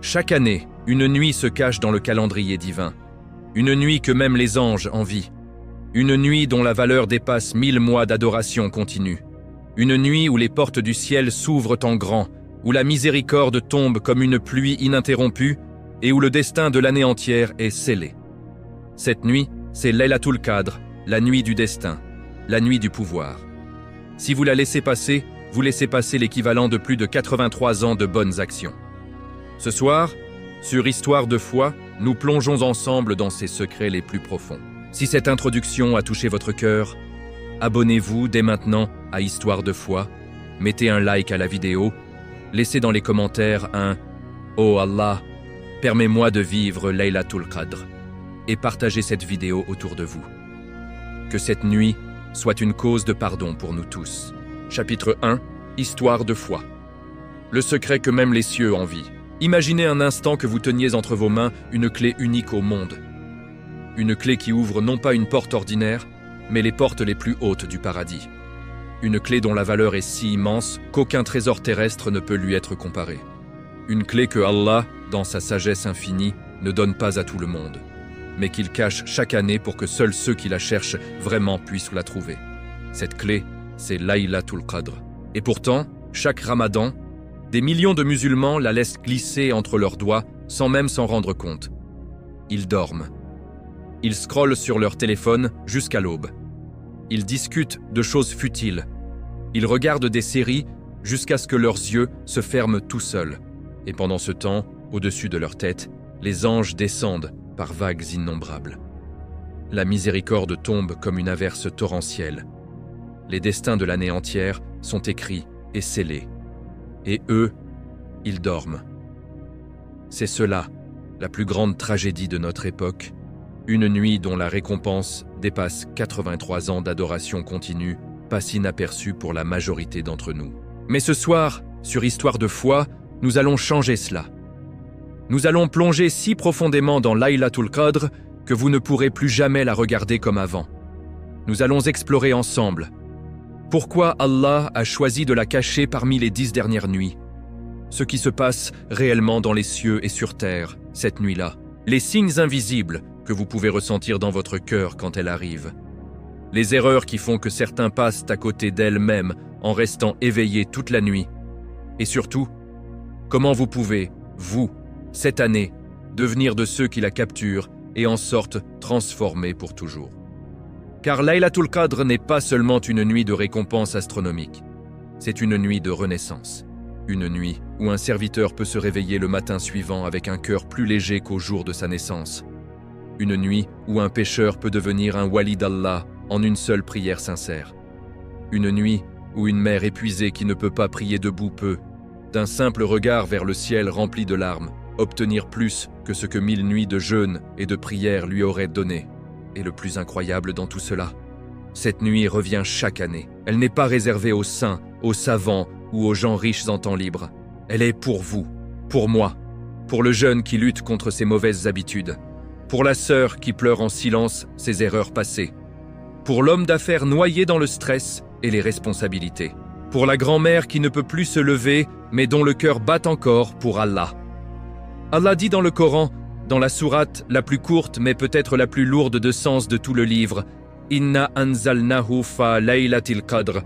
Chaque année, une nuit se cache dans le calendrier divin. Une nuit que même les anges envient. Une nuit dont la valeur dépasse 1000 mois d'adoration continue. Une nuit où les portes du ciel s'ouvrent en grand, où la miséricorde tombe comme une pluie ininterrompue et où le destin de l'année entière est scellé. Cette nuit, c'est Laylatul Qadr, la nuit du destin, la nuit du pouvoir. Si vous la laissez passer, vous laissez passer l'équivalent de plus de 83 ans de bonnes actions. Ce soir, sur Histoire de foi, nous plongeons ensemble dans ses secrets les plus profonds. Si cette introduction a touché votre cœur, abonnez-vous dès maintenant à Histoire de foi, mettez un like à la vidéo, laissez dans les commentaires un « Oh Allah, permets-moi de vivre Laylatul Qadr » et partagez cette vidéo autour de vous. Que cette nuit soit une cause de pardon pour nous tous. Chapitre 1, Histoire de foi. Le secret que même les cieux envient. Imaginez un instant que vous teniez entre vos mains une clé unique au monde. Une clé qui ouvre non pas une porte ordinaire, mais les portes les plus hautes du paradis. Une clé dont la valeur est si immense qu'aucun trésor terrestre ne peut lui être comparé. Une clé que Allah, dans sa sagesse infinie, ne donne pas à tout le monde, mais qu'il cache chaque année pour que seuls ceux qui la cherchent vraiment puissent la trouver. Cette clé, c'est Laylatul Qadr. Et pourtant, chaque Ramadan, des millions de musulmans la laissent glisser entre leurs doigts sans même s'en rendre compte. Ils dorment. Ils scrollent sur leur téléphone jusqu'à l'aube. Ils discutent de choses futiles. Ils regardent des séries jusqu'à ce que leurs yeux se ferment tout seuls. Et pendant ce temps, au-dessus de leur tête, les anges descendent par vagues innombrables. La miséricorde tombe comme une averse torrentielle. Les destins de l'année entière sont écrits et scellés. Et eux, ils dorment. C'est cela, la plus grande tragédie de notre époque, une nuit dont la récompense dépasse 83 ans d'adoration continue, passe inaperçue pour la majorité d'entre nous. Mais ce soir, sur Histoire de foi, nous allons changer cela. Nous allons plonger si profondément dans Laylatul Qadr que vous ne pourrez plus jamais la regarder comme avant. Nous allons explorer ensemble pourquoi Allah a choisi de la cacher parmi les 10 dernières nuits. Ce qui se passe réellement dans les cieux et sur terre, cette nuit-là. Les signes invisibles que vous pouvez ressentir dans votre cœur quand elle arrive. Les erreurs qui font que certains passent à côté d'elles-mêmes en restant éveillés toute la nuit. Et surtout, comment vous pouvez, vous, cette année, devenir de ceux qui la capturent et en sortent transformés pour toujours. Car Laylatul Qadr n'est pas seulement une nuit de récompense astronomique, c'est une nuit de renaissance. Une nuit où un serviteur peut se réveiller le matin suivant avec un cœur plus léger qu'au jour de sa naissance. Une nuit où un pécheur peut devenir un wali d'Allah en une seule prière sincère. Une nuit où une mère épuisée qui ne peut pas prier debout peut, d'un simple regard vers le ciel rempli de larmes, obtenir plus que ce que 1000 nuits de jeûne et de prière lui auraient donné. Et le plus incroyable dans tout cela, cette nuit revient chaque année. Elle n'est pas réservée aux saints, aux savants ou aux gens riches en temps libre. Elle est pour vous, pour moi, pour le jeune qui lutte contre ses mauvaises habitudes, pour la sœur qui pleure en silence ses erreurs passées, pour l'homme d'affaires noyé dans le stress et les responsabilités, pour la grand-mère qui ne peut plus se lever mais dont le cœur bat encore pour Allah. Allah dit dans le Coran, dans la sourate la plus courte mais peut-être la plus lourde de sens de tout le livre, « Inna anzalnahu fa laylatil qadr »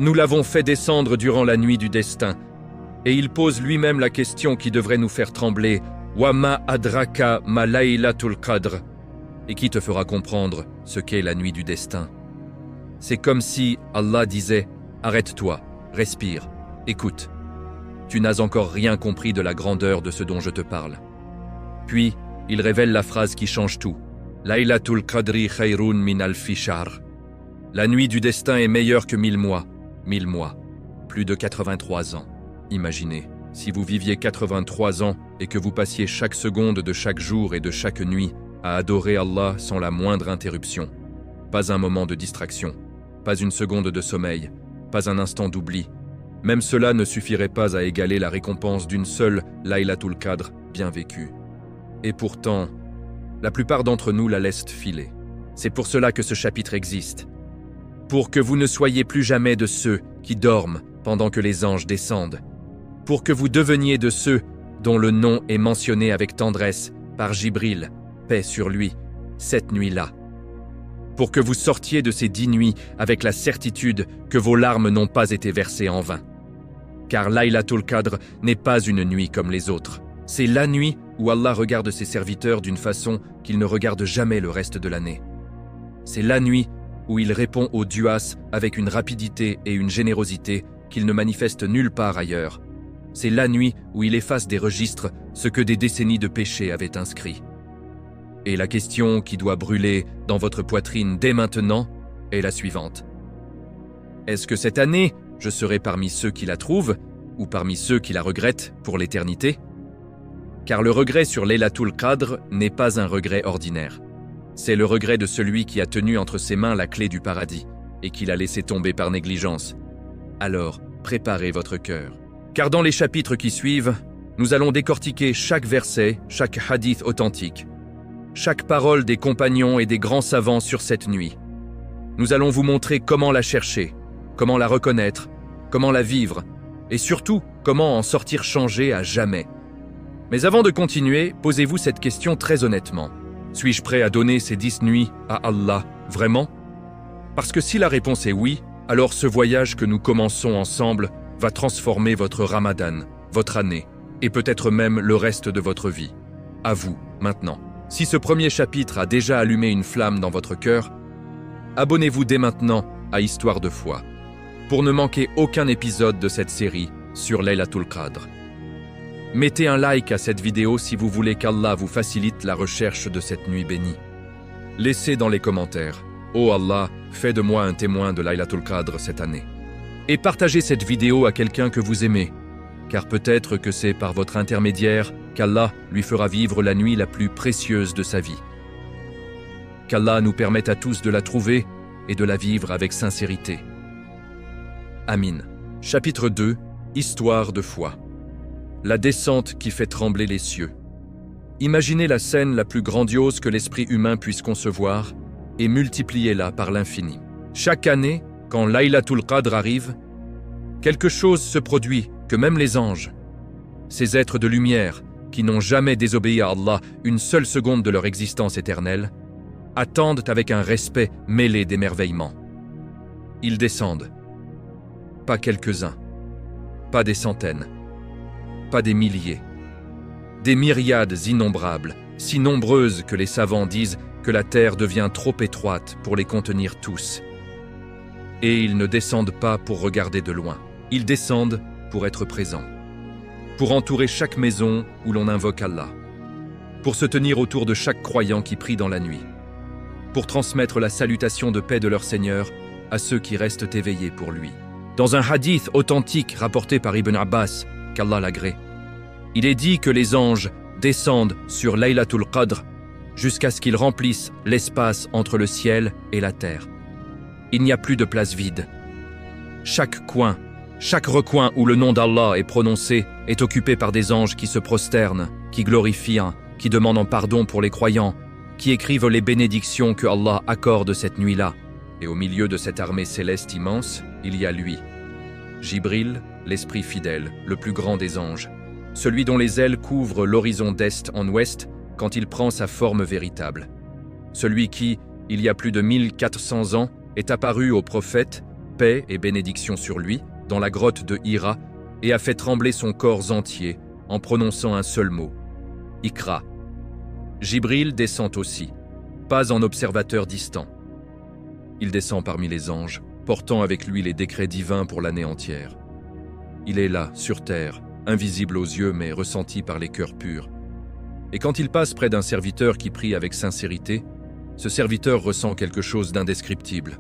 Nous l'avons fait descendre durant la nuit du destin. Et il pose lui-même la question qui devrait nous faire trembler, « Wa ma adraka ma laylatul qadr » Et qui te fera comprendre ce qu'est la nuit du destin. C'est comme si Allah disait, « Arrête-toi, respire, écoute. Tu n'as encore rien compris de la grandeur de ce dont je te parle. » Puis, il révèle la phrase qui change tout. Laylatul Qadri khayrun min alfi shahr. La nuit du destin est meilleure que 1000 mois. 1000 mois. Plus de 83 ans. Imaginez, si vous viviez 83 ans et que vous passiez chaque seconde de chaque jour et de chaque nuit à adorer Allah sans la moindre interruption. Pas un moment de distraction. Pas une seconde de sommeil. Pas un instant d'oubli. Même cela ne suffirait pas à égaler la récompense d'une seule Laylatul Qadr bien vécue. Et pourtant, la plupart d'entre nous la laissent filer. C'est pour cela que ce chapitre existe. Pour que vous ne soyez plus jamais de ceux qui dorment pendant que les anges descendent. Pour que vous deveniez de ceux dont le nom est mentionné avec tendresse par Jibril, paix sur lui, cette nuit-là. Pour que vous sortiez de ces 10 nuits avec la certitude que vos larmes n'ont pas été versées en vain. Car Laylatul Qadr n'est pas une nuit comme les autres. C'est la nuit où Allah regarde ses serviteurs d'une façon qu'il ne regarde jamais le reste de l'année. C'est la nuit où il répond aux duas avec une rapidité et une générosité qu'il ne manifeste nulle part ailleurs. C'est la nuit où il efface des registres ce que des décennies de péché avaient inscrit. Et la question qui doit brûler dans votre poitrine dès maintenant est la suivante. Est-ce que cette année, je serai parmi ceux qui la trouvent ou parmi ceux qui la regrettent pour l'éternité? Car le regret sur Laylatul Qadr n'est pas un regret ordinaire. C'est le regret de celui qui a tenu entre ses mains la clé du paradis et qui l'a laissé tomber par négligence. Alors, préparez votre cœur. Car dans les chapitres qui suivent, nous allons décortiquer chaque verset, chaque hadith authentique, chaque parole des compagnons et des grands savants sur cette nuit. Nous allons vous montrer comment la chercher, comment la reconnaître, comment la vivre, et surtout, comment en sortir changé à jamais. Mais avant de continuer, posez-vous cette question très honnêtement. Suis-je prêt à donner ces 10 nuits à Allah, vraiment? Parce que si la réponse est oui, alors ce voyage que nous commençons ensemble va transformer votre Ramadan, votre année, et peut-être même le reste de votre vie. À vous, maintenant. Si ce premier chapitre a déjà allumé une flamme dans votre cœur, abonnez-vous dès maintenant à Histoire de foi, pour ne manquer aucun épisode de cette série sur Laylatul Qadr. Mettez un like à cette vidéo si vous voulez qu'Allah vous facilite la recherche de cette nuit bénie. Laissez dans les commentaires « Oh Allah, fais de moi un témoin de Laylatul Qadr cette année ». Et partagez cette vidéo à quelqu'un que vous aimez, car peut-être que c'est par votre intermédiaire qu'Allah lui fera vivre la nuit la plus précieuse de sa vie. Qu'Allah nous permette à tous de la trouver et de la vivre avec sincérité. Amin. Chapitre 2. Histoire de foi. La descente qui fait trembler les cieux. Imaginez la scène la plus grandiose que l'esprit humain puisse concevoir et multipliez-la par l'infini. Chaque année, quand Laylatul Qadr arrive, quelque chose se produit que même les anges, ces êtres de lumière qui n'ont jamais désobéi à Allah une seule seconde de leur existence éternelle, attendent avec un respect mêlé d'émerveillement. Ils descendent. Pas quelques-uns, pas des centaines, pas des milliers. Des myriades innombrables, si nombreuses que les savants disent que la terre devient trop étroite pour les contenir tous. Et ils ne descendent pas pour regarder de loin. Ils descendent pour être présents, pour entourer chaque maison où l'on invoque Allah, pour se tenir autour de chaque croyant qui prie dans la nuit, pour transmettre la salutation de paix de leur Seigneur à ceux qui restent éveillés pour lui. Dans un hadith authentique rapporté par Ibn Abbas, qu'Allah l'agrée, il est dit que les anges descendent sur Laylatul Qadr jusqu'à ce qu'ils remplissent l'espace entre le ciel et la terre. Il n'y a plus de place vide. Chaque coin, chaque recoin où le nom d'Allah est prononcé est occupé par des anges qui se prosternent, qui glorifient, qui demandent en pardon pour les croyants, qui écrivent les bénédictions que Allah accorde cette nuit-là. Et au milieu de cette armée céleste immense, il y a lui, Jibril, l'esprit fidèle, le plus grand des anges, celui dont les ailes couvrent l'horizon d'est en ouest quand il prend sa forme véritable. Celui qui, il y a plus de 1400 ans, est apparu au prophète, paix et bénédiction sur lui, dans la grotte de Hira, et a fait trembler son corps entier en prononçant un seul mot, Iqra. Jibril descend aussi, pas en observateur distant. Il descend parmi les anges, portant avec lui les décrets divins pour l'année entière. Il est là, sur terre, invisible aux yeux mais ressenti par les cœurs purs. Et quand il passe près d'un serviteur qui prie avec sincérité, ce serviteur ressent quelque chose d'indescriptible.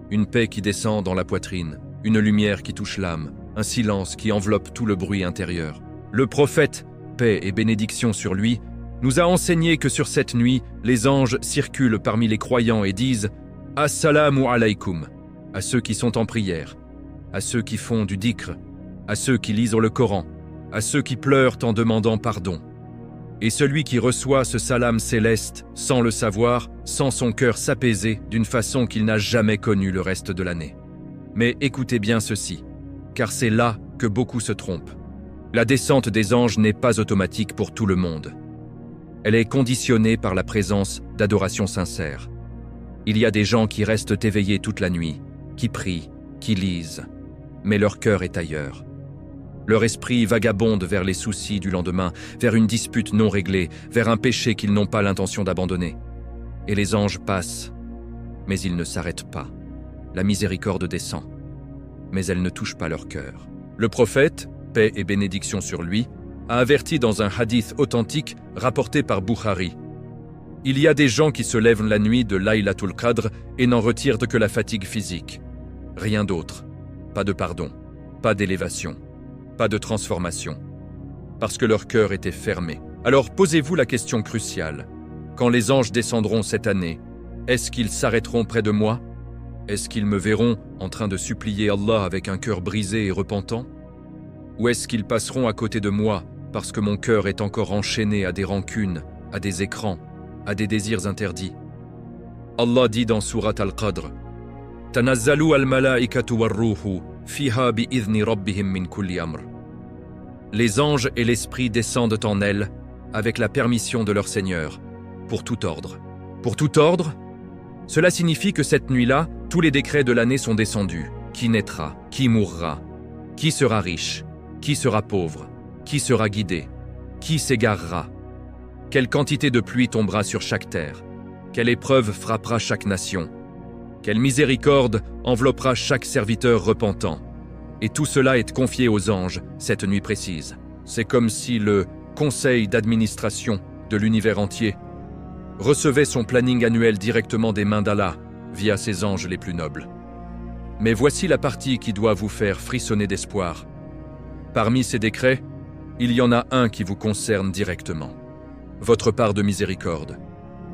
Une paix qui descend dans la poitrine, une lumière qui touche l'âme, un silence qui enveloppe tout le bruit intérieur. Le prophète, paix et bénédiction sur lui, nous a enseigné que sur cette nuit, les anges circulent parmi les croyants et disent « Assalamu alaykum » à ceux qui sont en prière, à ceux qui font du dhikr, à ceux qui lisent le Coran, à ceux qui pleurent en demandant pardon. Et celui qui reçoit ce salam céleste, sans le savoir, sent son cœur s'apaiser d'une façon qu'il n'a jamais connue le reste de l'année. Mais écoutez bien ceci, car c'est là que beaucoup se trompent. La descente des anges n'est pas automatique pour tout le monde. Elle est conditionnée par la présence d'adoration sincère. Il y a des gens qui restent éveillés toute la nuit, qui prient, qui lisent, mais leur cœur est ailleurs. Leur esprit vagabonde vers les soucis du lendemain, vers une dispute non réglée, vers un péché qu'ils n'ont pas l'intention d'abandonner. Et les anges passent, mais ils ne s'arrêtent pas. La miséricorde descend, mais elle ne touche pas leur cœur. Le prophète, paix et bénédiction sur lui, a averti dans un hadith authentique rapporté par Bukhari. Il y a des gens qui se lèvent la nuit de Laylatul Qadr et n'en retirent que la fatigue physique. Rien d'autre. Pas de pardon, pas d'élévation, pas de transformation. Parce que leur cœur était fermé. Alors posez-vous la question cruciale. Quand les anges descendront cette année, est-ce qu'ils s'arrêteront près de moi? Est-ce qu'ils me verront en train de supplier Allah avec un cœur brisé et repentant? Ou est-ce qu'ils passeront à côté de moi parce que mon cœur est encore enchaîné à des rancunes, à des écrans, à des désirs interdits? Allah dit dans Surat Al-Qadr, « Tanazzalu al-malaikatu war-ruhu fiha bi-idhni rabbihim min kulli amr » Les anges et l'esprit descendent en elle avec la permission de leur Seigneur, pour tout ordre. Pour tout ordre, cela signifie que cette nuit-là, tous les décrets de l'année sont descendus. Qui naîtra? Qui mourra? Qui sera riche? Qui sera pauvre? Qui sera guidé? Qui s'égarera? Quelle quantité de pluie tombera sur chaque terre? Quelle épreuve frappera chaque nation? Quelle miséricorde enveloppera chaque serviteur repentant? Et tout cela est confié aux anges cette nuit précise. C'est comme si le conseil d'administration de l'univers entier recevait son planning annuel directement des mains d'Allah via ses anges les plus nobles. Mais voici la partie qui doit vous faire frissonner d'espoir. Parmi ces décrets, il y en a un qui vous concerne directement. Votre part de miséricorde,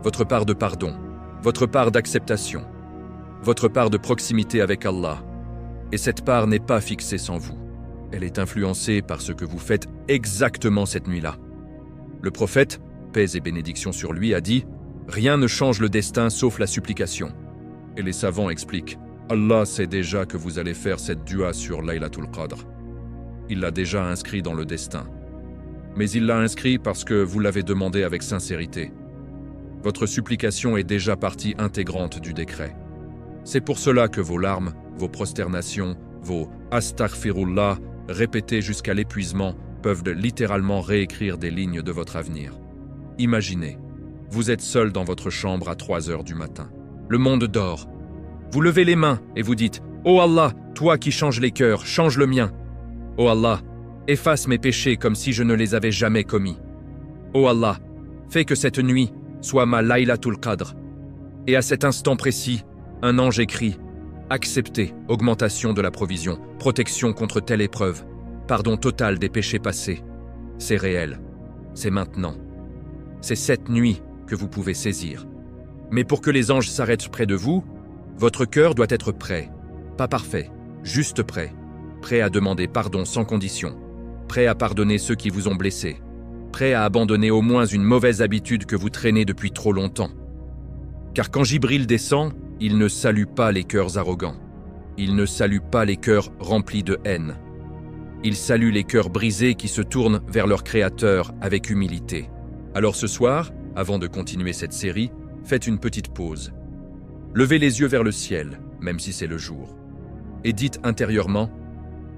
votre part de pardon, votre part d'acceptation, votre part de proximité avec Allah. Et cette part n'est pas fixée sans vous. Elle est influencée par ce que vous faites exactement cette nuit-là. Le prophète, paix et bénédiction sur lui, a dit « Rien ne change le destin sauf la supplication ». Et les savants expliquent « Allah sait déjà que vous allez faire cette dua sur Laylatul Qadr. Il l'a déjà inscrit dans le destin. Mais il l'a inscrit parce que vous l'avez demandé avec sincérité. Votre supplication est déjà partie intégrante du décret. C'est pour cela que vos larmes, vos prosternations, vos « astaghfirullah » répétés jusqu'à l'épuisement peuvent littéralement réécrire des lignes de votre avenir. Imaginez, vous êtes seul dans votre chambre à 3 heures du matin. Le monde dort. Vous levez les mains et vous dites « Oh Allah, toi qui changes les cœurs, change le mien. Oh Allah, efface mes péchés comme si je ne les avais jamais commis. Oh Allah, fais que cette nuit soit ma Laylatul Qadr. » Et à cet instant précis, un ange écrit « Acceptez, augmentation de la provision, protection contre telle épreuve, pardon total des péchés passés. » C'est réel, c'est maintenant. C'est cette nuit que vous pouvez saisir. Mais pour que les anges s'arrêtent près de vous, votre cœur doit être prêt, pas parfait, juste prêt. Prêt à demander pardon sans condition, prêt à pardonner ceux qui vous ont blessé, prêt à abandonner au moins une mauvaise habitude que vous traînez depuis trop longtemps. Car quand Jibril descend, il ne salue pas les cœurs arrogants, il ne salue pas les cœurs remplis de haine. Il salue les cœurs brisés qui se tournent vers leur Créateur avec humilité. Alors ce soir, avant de continuer cette série, faites une petite pause. Levez les yeux vers le ciel, même si c'est le jour, et dites intérieurement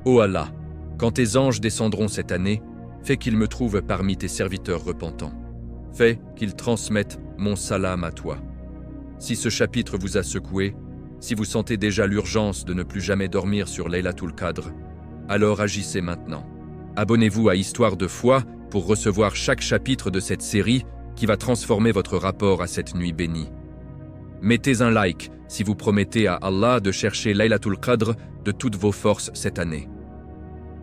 « Ô Allah, quand tes anges descendront cette année, fais qu'ils me trouvent parmi tes serviteurs repentants. Fais qu'ils transmettent mon salam à toi. Si ce chapitre vous a secoué, si vous sentez déjà l'urgence de ne plus jamais dormir sur Laylatul Qadr, alors agissez maintenant. Abonnez-vous à Histoire de foi pour recevoir chaque chapitre de cette série qui va transformer votre rapport à cette nuit bénie. Mettez un like si vous promettez à Allah de chercher Laylatul Qadr de toutes vos forces cette année.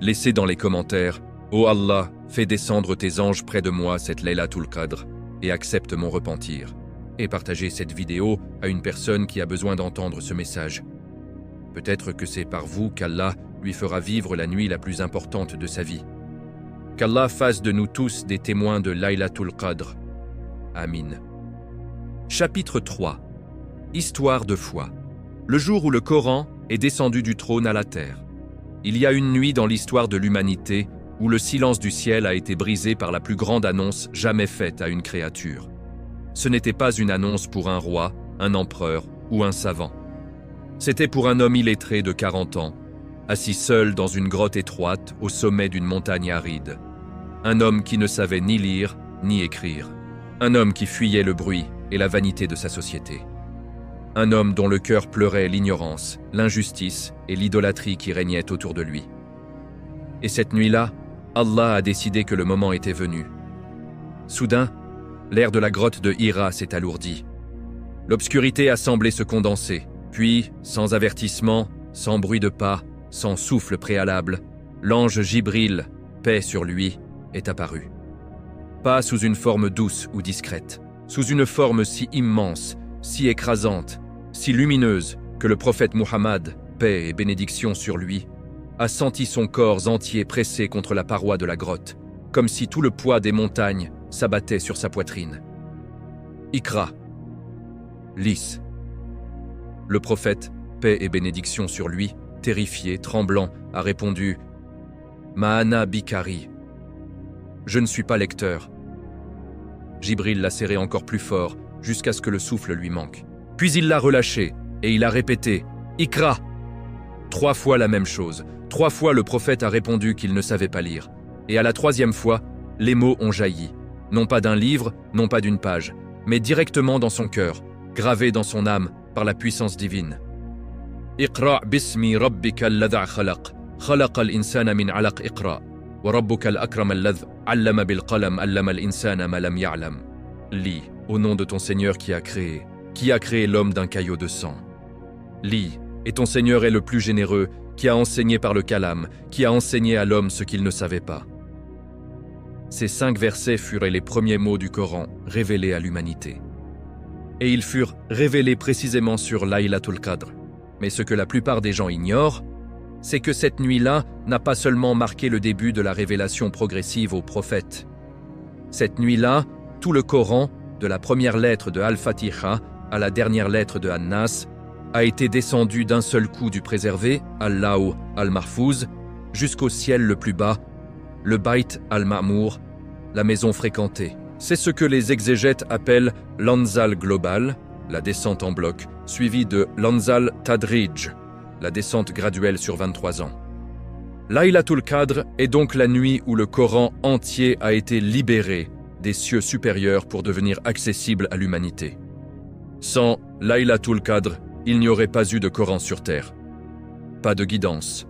Laissez dans les commentaires « Oh Allah, fais descendre tes anges près de moi cette Laylatul Qadr et accepte mon repentir » et partagez cette vidéo à une personne qui a besoin d'entendre ce message. Peut-être que c'est par vous qu'Allah lui fera vivre la nuit la plus importante de sa vie. Qu'Allah fasse de nous tous des témoins de Laylatul Qadr. Amin. Chapitre 3. Histoire de foi. Le jour où le Coran est descendu du trône à la terre. Il y a une nuit dans l'histoire de l'humanité où le silence du ciel a été brisé par la plus grande annonce jamais faite à une créature. Ce n'était pas une annonce pour un roi, un empereur ou un savant. C'était pour un homme illettré de 40 ans, assis seul dans une grotte étroite au sommet d'une montagne aride. Un homme qui ne savait ni lire ni écrire. Un homme qui fuyait le bruit et la vanité de sa société. Un homme dont le cœur pleurait l'ignorance, l'injustice et l'idolâtrie qui régnaient autour de lui. Et cette nuit-là, Allah a décidé que le moment était venu. Soudain, l'air de la grotte de Hira s'est alourdi. L'obscurité a semblé se condenser, puis, sans avertissement, sans bruit de pas, sans souffle préalable, l'ange Jibril, paix sur lui, est apparu. Pas sous une forme douce ou discrète, sous une forme si immense, si écrasante, si lumineuse que le prophète Muhammad, paix et bénédiction sur lui, a senti son corps entier pressé contre la paroi de la grotte, comme si tout le poids des montagnes s'abattait sur sa poitrine. Iqra. Lis. Le prophète, paix et bénédiction sur lui, terrifié, tremblant, a répondu « Ma'ana bikari » « Je ne suis pas lecteur ». Jibril l'a serré encore plus fort, jusqu'à ce que le souffle lui manque. Puis il l'a relâché, et il a répété « Iqra ». 3 fois la même chose. 3 fois le prophète a répondu qu'il ne savait pas lire. Et à la 3e fois, les mots ont jailli. Non pas d'un livre, non pas d'une page, mais directement dans son cœur, gravés dans son âme par la puissance divine. Iqra' bismi rabbika alladhi khalaq, khalaqa al-insana min 'alaq iqra', wa rabbuka al-akram alladhi 'allama bil qalam 'allama al-insana ma lam ya'lam. Lis, au nom de ton Seigneur qui a créé l'homme d'un caillot de sang. Lis, et ton Seigneur est le plus généreux, qui a enseigné par le kalam, qui a enseigné à l'homme ce qu'il ne savait pas. Ces 5 versets furent les premiers mots du Coran révélés à l'humanité. Et ils furent révélés précisément sur Laylatul Qadr. Mais ce que la plupart des gens ignorent, c'est que cette nuit-là n'a pas seulement marqué le début de la révélation progressive aux prophètes. Cette nuit-là, tout le Coran, de la première lettre de Al-Fatiha à la dernière lettre de An-Nas, a été descendu d'un seul coup du préservé, Al-Law al-Mahfouz, jusqu'au ciel le plus bas, le Bayt al-Ma'mour, la maison fréquentée. C'est ce que les exégètes appellent l'Anzal global, la descente en bloc, suivie de l'Anzal Tadrij, la descente graduelle sur 23 ans. Laylatul Qadr est donc la nuit où le Coran entier a été libéré des cieux supérieurs pour devenir accessible à l'humanité. Sans Laylatul Qadr, il n'y aurait pas eu de Coran sur terre. Pas de guidance,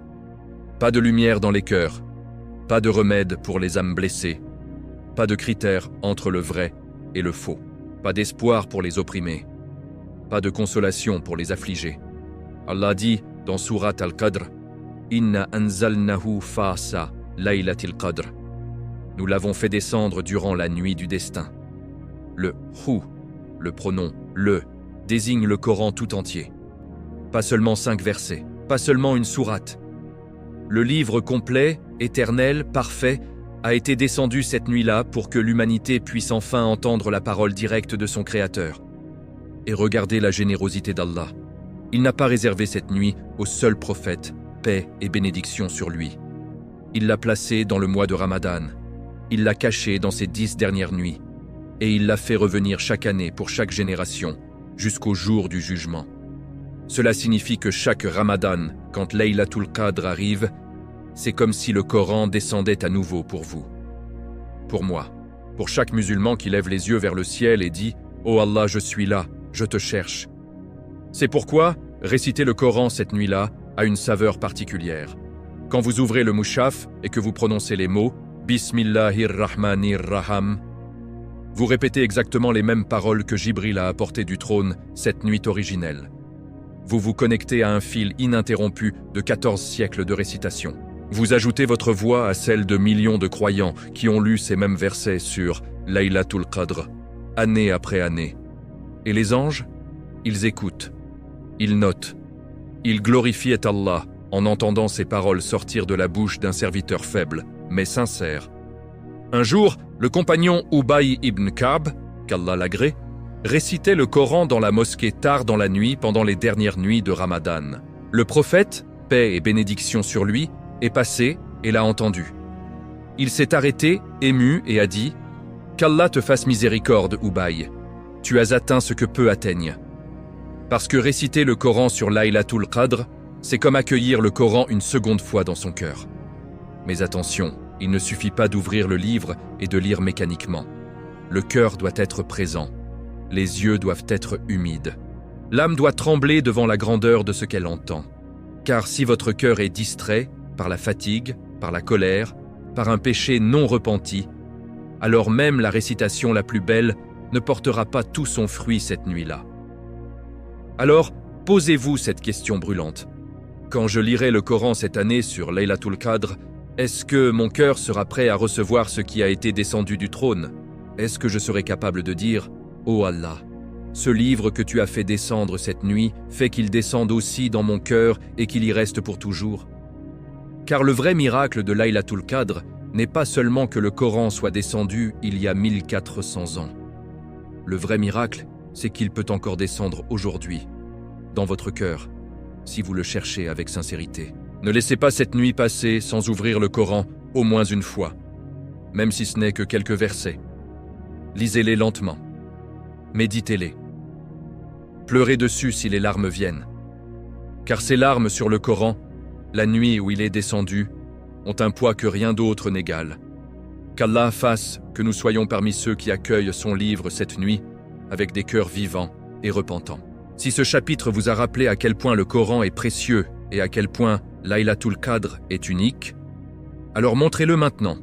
pas de lumière dans les cœurs, pas de remède pour les âmes blessées, pas de critères entre le vrai et le faux, pas d'espoir pour les opprimés, pas de consolation pour les affligés. Allah dit dans Surat Al-Qadr, « Inna anzalnahu fa'asa laylatil qadr » Nous l'avons fait descendre durant la nuit du destin. Le « hu », le pronom « le », désigne le Coran tout entier. Pas seulement 5 versets, pas seulement une sourate. Le livre complet, éternel, parfait, a été descendu cette nuit-là pour que l'humanité puisse enfin entendre la parole directe de son Créateur. Et regardez la générosité d'Allah. Il n'a pas réservé cette nuit au seul prophète, paix et bénédiction sur lui. Il l'a placé dans le mois de Ramadan. Il l'a caché dans ses 10 dernières nuits. Et il l'a fait revenir chaque année pour chaque génération, jusqu'au jour du jugement. Cela signifie que chaque Ramadan, quand Laylatul Qadr arrive, c'est comme si le Coran descendait à nouveau pour vous. Pour moi, pour chaque musulman qui lève les yeux vers le ciel et dit « Oh Allah, je suis là, je te cherche ». C'est pourquoi réciter le Coran cette nuit-là a une saveur particulière. Quand vous ouvrez le mushaf et que vous prononcez les mots « Bismillahir-Rahmanir-Rahim », vous répétez exactement les mêmes paroles que Jibril a apportées du trône cette nuit originelle. Vous vous connectez à un fil ininterrompu de 14 siècles de récitation. Vous ajoutez votre voix à celle de millions de croyants qui ont lu ces mêmes versets sur Laylatul Qadr, année après année. Et les anges, ils écoutent, ils notent, ils glorifient Allah en entendant ces paroles sortir de la bouche d'un serviteur faible, mais sincère. Un jour, le compagnon Ubay ibn Ka'b, qu'Allah l'agrée, récitait le Coran dans la mosquée tard dans la nuit pendant les dernières nuits de Ramadan. Le prophète, paix et bénédiction sur lui, est passé et l'a entendu. Il s'est arrêté, ému, et a dit « Qu'Allah te fasse miséricorde, Ubay. Tu as atteint ce que peu atteignent. » Parce que réciter le Coran sur Laylatul Qadr, c'est comme accueillir le Coran une seconde fois dans son cœur. Mais attention, il ne suffit pas d'ouvrir le livre et de lire mécaniquement. Le cœur doit être présent. Les yeux doivent être humides. L'âme doit trembler devant la grandeur de ce qu'elle entend. Car si votre cœur est distrait par la fatigue, par la colère, par un péché non repenti, alors même la récitation la plus belle ne portera pas tout son fruit cette nuit-là. Alors, posez-vous cette question brûlante. Quand je lirai le Coran cette année sur Laylatul Qadr, est-ce que mon cœur sera prêt à recevoir ce qui a été descendu du trône? Est-ce que je serai capable de dire « Oh Allah, ce livre que tu as fait descendre cette nuit fait qu'il descende aussi dans mon cœur et qu'il y reste pour toujours ?» Car le vrai miracle de Laylatul Qadr n'est pas seulement que le Coran soit descendu il y a 1400 ans. Le vrai miracle, c'est qu'il peut encore descendre aujourd'hui, dans votre cœur, si vous le cherchez avec sincérité. Ne laissez pas cette nuit passer sans ouvrir le Coran au moins une fois, même si ce n'est que quelques versets. Lisez-les lentement. Méditez-les. Pleurez dessus si les larmes viennent. Car ces larmes sur le Coran, la nuit où il est descendu, ont un poids que rien d'autre n'égale. Qu'Allah fasse que nous soyons parmi ceux qui accueillent son livre cette nuit avec des cœurs vivants et repentants. Si ce chapitre vous a rappelé à quel point le Coran est précieux et à quel point Laylatul Qadr est unique, alors montrez-le maintenant.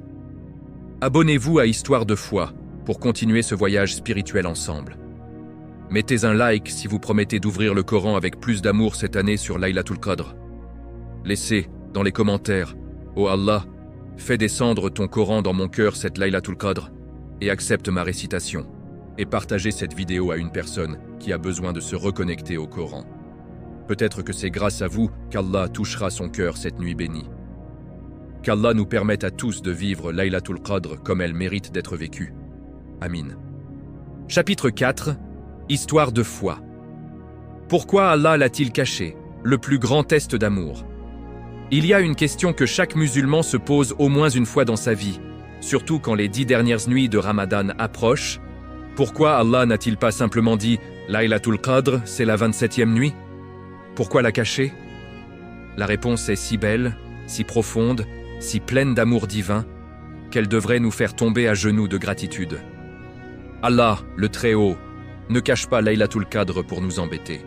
Abonnez-vous à Histoire de foi pour continuer ce voyage spirituel ensemble. Mettez un like si vous promettez d'ouvrir le Coran avec plus d'amour cette année sur Laylatul Qadr. Laissez dans les commentaires « Oh Allah, fais descendre ton Coran dans mon cœur cette Laylatul Qadr et accepte ma récitation. » Et partagez cette vidéo à une personne qui a besoin de se reconnecter au Coran. Peut-être que c'est grâce à vous qu'Allah touchera son cœur cette nuit bénie. Qu'Allah nous permette à tous de vivre Laylatul Qadr comme elle mérite d'être vécue. Amin. Chapitre 4. Histoire de foi. Pourquoi Allah l'a-t-il caché, le plus grand test d'amour? Il y a une question que chaque musulman se pose au moins une fois dans sa vie, surtout quand les 10 dernières nuits de Ramadan approchent. Pourquoi Allah n'a-t-il pas simplement dit « Laylatul Qadr, c'est la 27e nuit » Pourquoi la cacher? La réponse est si belle, si profonde, si pleine d'amour divin, qu'elle devrait nous faire tomber à genoux de gratitude. Allah, le Très-Haut, ne cache pas Laylatul Qadr pour nous embêter.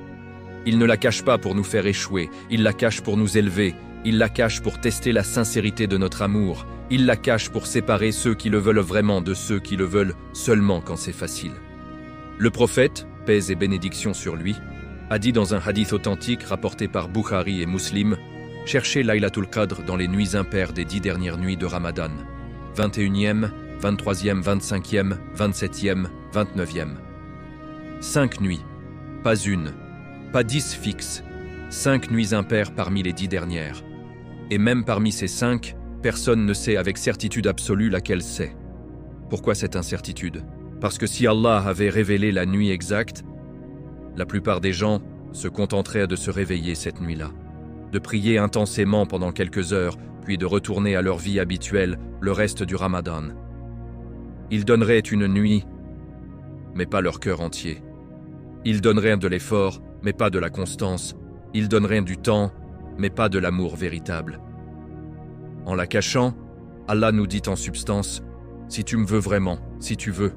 Il ne la cache pas pour nous faire échouer, il la cache pour nous élever, il la cache pour tester la sincérité de notre amour, il la cache pour séparer ceux qui le veulent vraiment de ceux qui le veulent seulement quand c'est facile. Le prophète, paix et bénédiction sur lui, a dit dans un hadith authentique rapporté par Bukhari et Muslim, « Cherchez Laylatul Qadr dans les nuits impaires des 10 dernières nuits de Ramadan, 21e, 23e, 25e, 27e, 29e. 5 nuits, pas une, pas 10 fixes, 5 nuits impaires parmi les 10 dernières. Et même parmi ces 5, personne ne sait avec certitude absolue laquelle c'est. Pourquoi cette incertitude? Parce que si Allah avait révélé la nuit exacte, la plupart des gens se contenteraient de se réveiller cette nuit-là, de prier intensément pendant quelques heures, puis de retourner à leur vie habituelle le reste du Ramadan. Ils donneraient une nuit, mais pas leur cœur entier. Ils donneraient de l'effort, mais pas de la constance. Ils donneraient du temps, mais pas de l'amour véritable. En la cachant, Allah nous dit en substance, « Si tu me veux vraiment, si tu veux.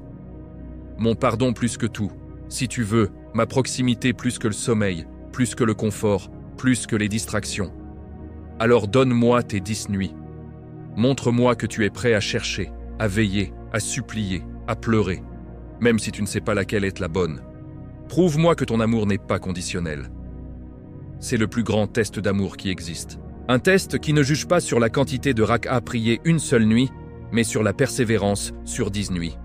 Mon pardon plus que tout, si tu veux, ma proximité plus que le sommeil, plus que le confort, plus que les distractions. Alors donne-moi tes 10 nuits. Montre-moi que tu es prêt à chercher, à veiller, à supplier, à pleurer, même si tu ne sais pas laquelle est la bonne. Prouve-moi que ton amour n'est pas conditionnel. » C'est le plus grand test d'amour qui existe. Un test qui ne juge pas sur la quantité de rak'a priées une seule nuit, mais sur la persévérance sur 10 nuits.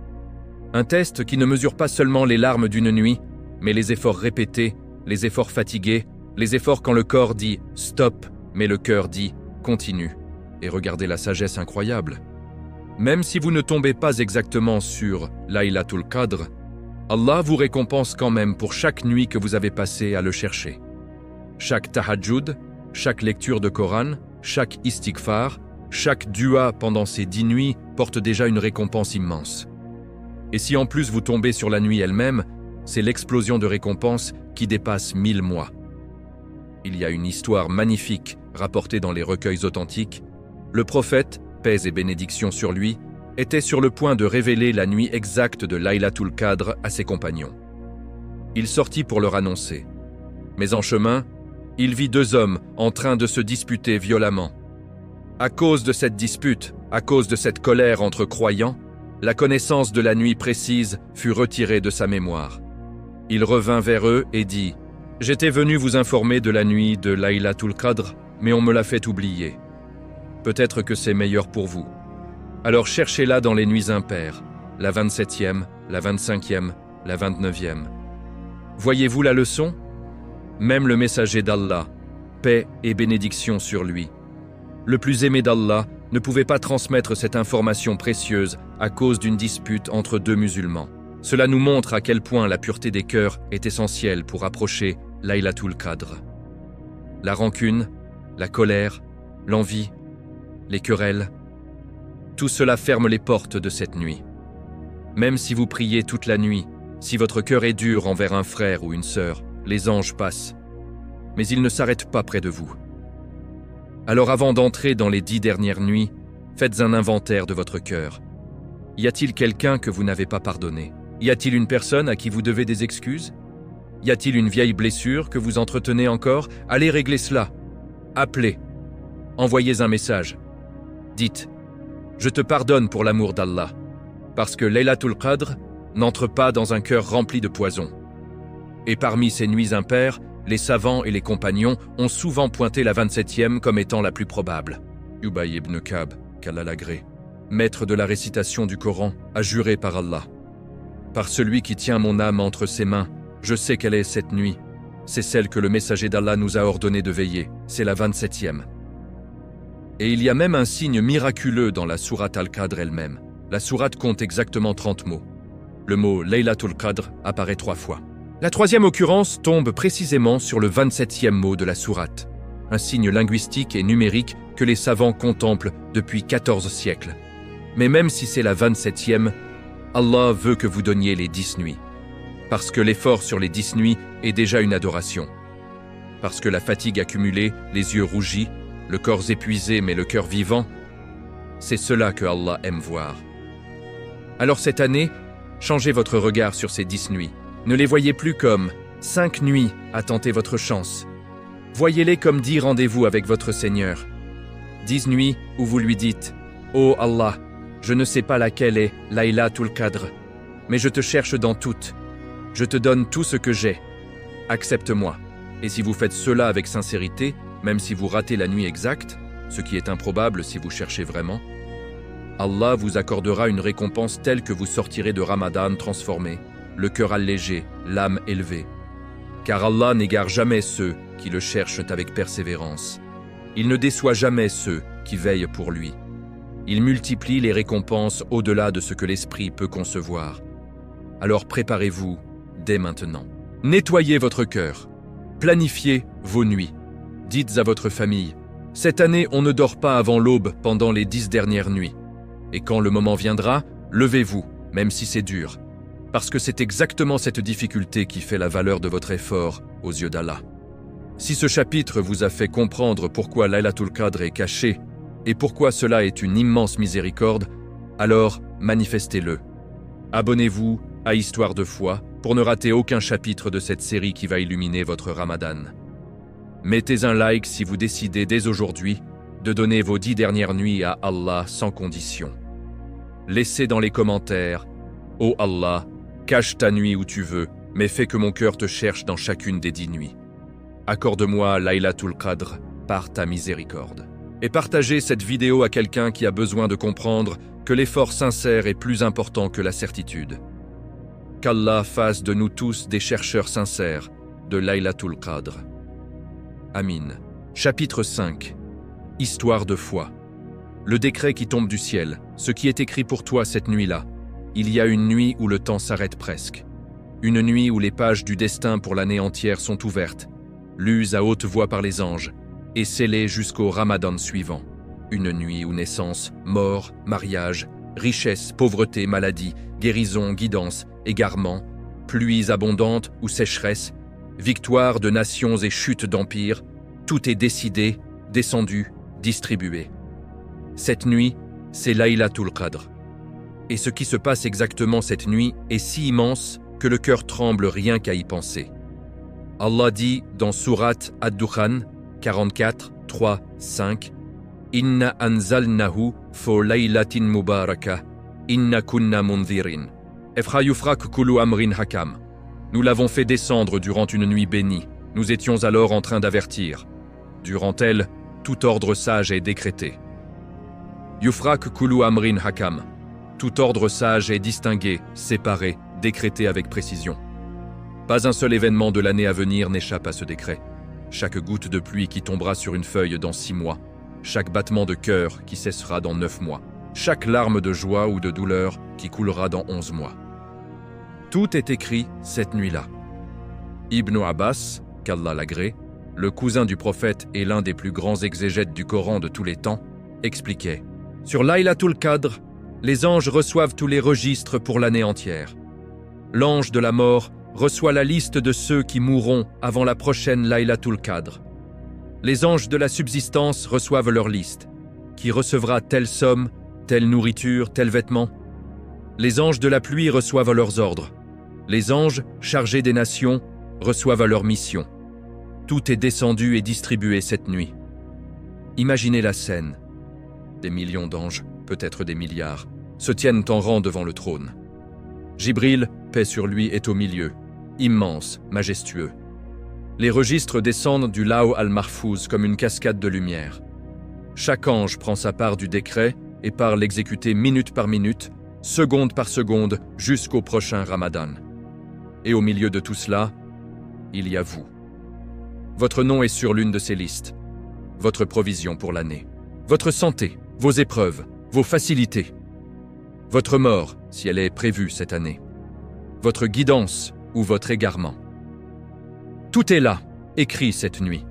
Un test qui ne mesure pas seulement les larmes d'une nuit, mais les efforts répétés, les efforts fatigués, les efforts quand le corps dit « stop », mais le cœur dit « continue ». Et regardez la sagesse incroyable. Même si vous ne tombez pas exactement sur Laylatul Qadr, Allah vous récompense quand même pour chaque nuit que vous avez passée à le chercher. Chaque tahajjud, chaque lecture de Coran, chaque istighfar, Chaque dua pendant ces 10 nuits porte déjà une récompense immense. Et si en plus vous tombez sur la nuit elle-même, c'est l'explosion de récompense qui dépasse 1000 mois. Il y a une histoire magnifique rapportée dans les recueils authentiques. Le prophète, paix et bénédiction sur lui, était sur le point de révéler la nuit exacte de Laylatul Qadr à ses compagnons. Il sortit pour leur annoncer. Mais en chemin, il vit 2 hommes en train de se disputer violemment. À cause de cette dispute, à cause de cette colère entre croyants, la connaissance de la nuit précise fut retirée de sa mémoire. Il revint vers eux et dit « J'étais venu vous informer de la nuit de Laylatul Qadr, mais on me l'a fait oublier. Peut-être que c'est meilleur pour vous. Alors cherchez-la dans les nuits impaires, la 27e, la 25e, la 29e. Voyez-vous la leçon ? Même le messager d'Allah, paix et bénédiction sur lui, le plus aimé d'Allah, ne pouvait pas transmettre cette information précieuse à cause d'une dispute entre 2 musulmans. Cela nous montre à quel point la pureté des cœurs est essentielle pour approcher Laylatul Qadr. La rancune, la colère, l'envie, les querelles, tout cela ferme les portes de cette nuit. Même si vous priez toute la nuit, si votre cœur est dur envers un frère ou une sœur, les anges passent. Mais ils ne s'arrêtent pas près de vous. Alors avant d'entrer dans les 10 dernières nuits, faites un inventaire de votre cœur. Y a-t-il quelqu'un que vous n'avez pas pardonné ? Y a-t-il une personne à qui vous devez des excuses ? Y a-t-il une vieille blessure que vous entretenez encore ? Allez régler cela. Appelez. Envoyez un message. Dites « Je te pardonne pour l'amour d'Allah » parce que Laylatul Qadr n'entre pas dans un cœur rempli de poison. Et parmi ces nuits impaires, les savants et les compagnons ont souvent pointé la 27e comme étant la plus probable. Ubay ibn Ka'b, qu'Allah l'agrée, maître de la récitation du Coran, a juré par Allah. Par celui qui tient mon âme entre ses mains, je sais quelle est cette nuit. C'est celle que le messager d'Allah nous a ordonné de veiller. C'est la 27e. Et il y a même un signe miraculeux dans la sourate Al-Qadr elle-même. La sourate compte exactement 30 mots. Le mot Laylatul Qadr apparaît 3 fois. La 3e occurrence tombe précisément sur le 27e mot de la sourate, un signe linguistique et numérique que les savants contemplent depuis 14 siècles. Mais même si c'est la 27e, Allah veut que vous donniez les 10 nuits. Parce que l'effort sur les 10 nuits est déjà une adoration. Parce que la fatigue accumulée, les yeux rougis, le corps épuisé mais le cœur vivant, c'est cela que Allah aime voir. Alors cette année, changez votre regard sur ces 10 nuits. Ne les voyez plus comme 5 nuits à tenter votre chance. Voyez-les comme 10 rendez-vous avec votre Seigneur. 10 nuits où vous lui dites « Oh Allah, je ne sais pas laquelle est Laylatul Qadr, mais je te cherche dans toutes. Je te donne tout ce que j'ai. Accepte-moi. » Et si vous faites cela avec sincérité, même si vous ratez la nuit exacte, ce qui est improbable si vous cherchez vraiment, Allah vous accordera une récompense telle que vous sortirez de Ramadan transformé, le cœur allégé, l'âme élevée. Car Allah n'égare jamais ceux qui le cherchent avec persévérance. Il ne déçoit jamais ceux qui veillent pour lui. Il multiplie les récompenses au-delà de ce que l'esprit peut concevoir. Alors préparez-vous dès maintenant. Nettoyez votre cœur. Planifiez vos nuits. Dites à votre famille, cette année on ne dort pas avant l'aube pendant les 10 dernières nuits. Et quand le moment viendra, levez-vous, même si c'est dur. Parce que c'est exactement cette difficulté qui fait la valeur de votre effort aux yeux d'Allah. Si ce chapitre vous a fait comprendre pourquoi Laylatul Qadr est caché et pourquoi cela est une immense miséricorde, alors manifestez-le. Abonnez-vous à Histoire de foi pour ne rater aucun chapitre de cette série qui va illuminer votre Ramadan. Mettez un like si vous décidez dès aujourd'hui de donner vos 10 dernières nuits à Allah sans condition. Laissez dans les commentaires « Oh Allah, cache ta nuit où tu veux, mais fais que mon cœur te cherche dans chacune des 10 nuits. Accorde-moi Laylatul Qadr par ta miséricorde. » Et partagez cette vidéo à quelqu'un qui a besoin de comprendre que l'effort sincère est plus important que la certitude. Qu'Allah fasse de nous tous des chercheurs sincères de Laylatul Qadr. Amin. Chapitre 5. Histoire de foi. Le décret qui tombe du ciel, ce qui est écrit pour toi cette nuit-là. Il y a une nuit où le temps s'arrête presque. Une nuit où les pages du destin pour l'année entière sont ouvertes, lues à haute voix par les anges, et scellées jusqu'au Ramadan suivant. Une nuit où naissance, mort, mariage, richesse, pauvreté, maladie, guérison, guidance, égarement, pluies abondantes ou sécheresse, victoire de nations et chute d'empires, tout est décidé, descendu, distribué. Cette nuit, c'est Laylatul Qadr. Et ce qui se passe exactement cette nuit est si immense que le cœur tremble rien qu'à y penser. Allah dit dans Sourate Ad-Dukhan 44, 3, 5 « Inna anzalnahu fo laylatin mubaraka, inna kunna mundhirin. Efra yufrak kulu amrin hakam. » Nous l'avons fait descendre durant une nuit bénie. Nous étions alors en train d'avertir. Durant elle, tout ordre sage est décrété. Yufrak kulu amrin hakam. Tout ordre sage est distingué, séparé, décrété avec précision. Pas un seul événement de l'année à venir n'échappe à ce décret. Chaque goutte de pluie qui tombera sur une feuille dans 6 mois, chaque battement de cœur qui cessera dans 9 mois, chaque larme de joie ou de douleur qui coulera dans 11 mois. Tout est écrit cette nuit-là. Ibn Abbas, qu'Allah l'agrée, le cousin du prophète et l'un des plus grands exégètes du Coran de tous les temps, expliquait « Sur Laylatul Qadr, les anges reçoivent tous les registres pour l'année entière. L'ange de la mort reçoit la liste de ceux qui mourront avant la prochaine Laylatul Qadr. Les anges de la subsistance reçoivent leur liste. Qui recevra telle somme, telle nourriture, tel vêtement? Les anges de la pluie reçoivent leurs ordres. Les anges, chargés des nations, reçoivent leur mission. Tout est descendu et distribué cette nuit. Imaginez la scène. Des millions d'anges, peut-être des milliards, se tiennent en rang devant le trône. Jibril, paix sur lui, est au milieu, immense, majestueux. Les registres descendent du Law al-Mahfouz comme une cascade de lumière. Chaque ange prend sa part du décret et part l'exécuter minute par minute, seconde par seconde, jusqu'au prochain Ramadan. Et au milieu de tout cela, il y a vous. Votre nom est sur l'une de ces listes. Votre provision pour l'année. Votre santé, vos épreuves, vos facilités. Votre mort, si elle est prévue cette année. Votre guidance ou votre égarement. Tout est là, écrit cette nuit.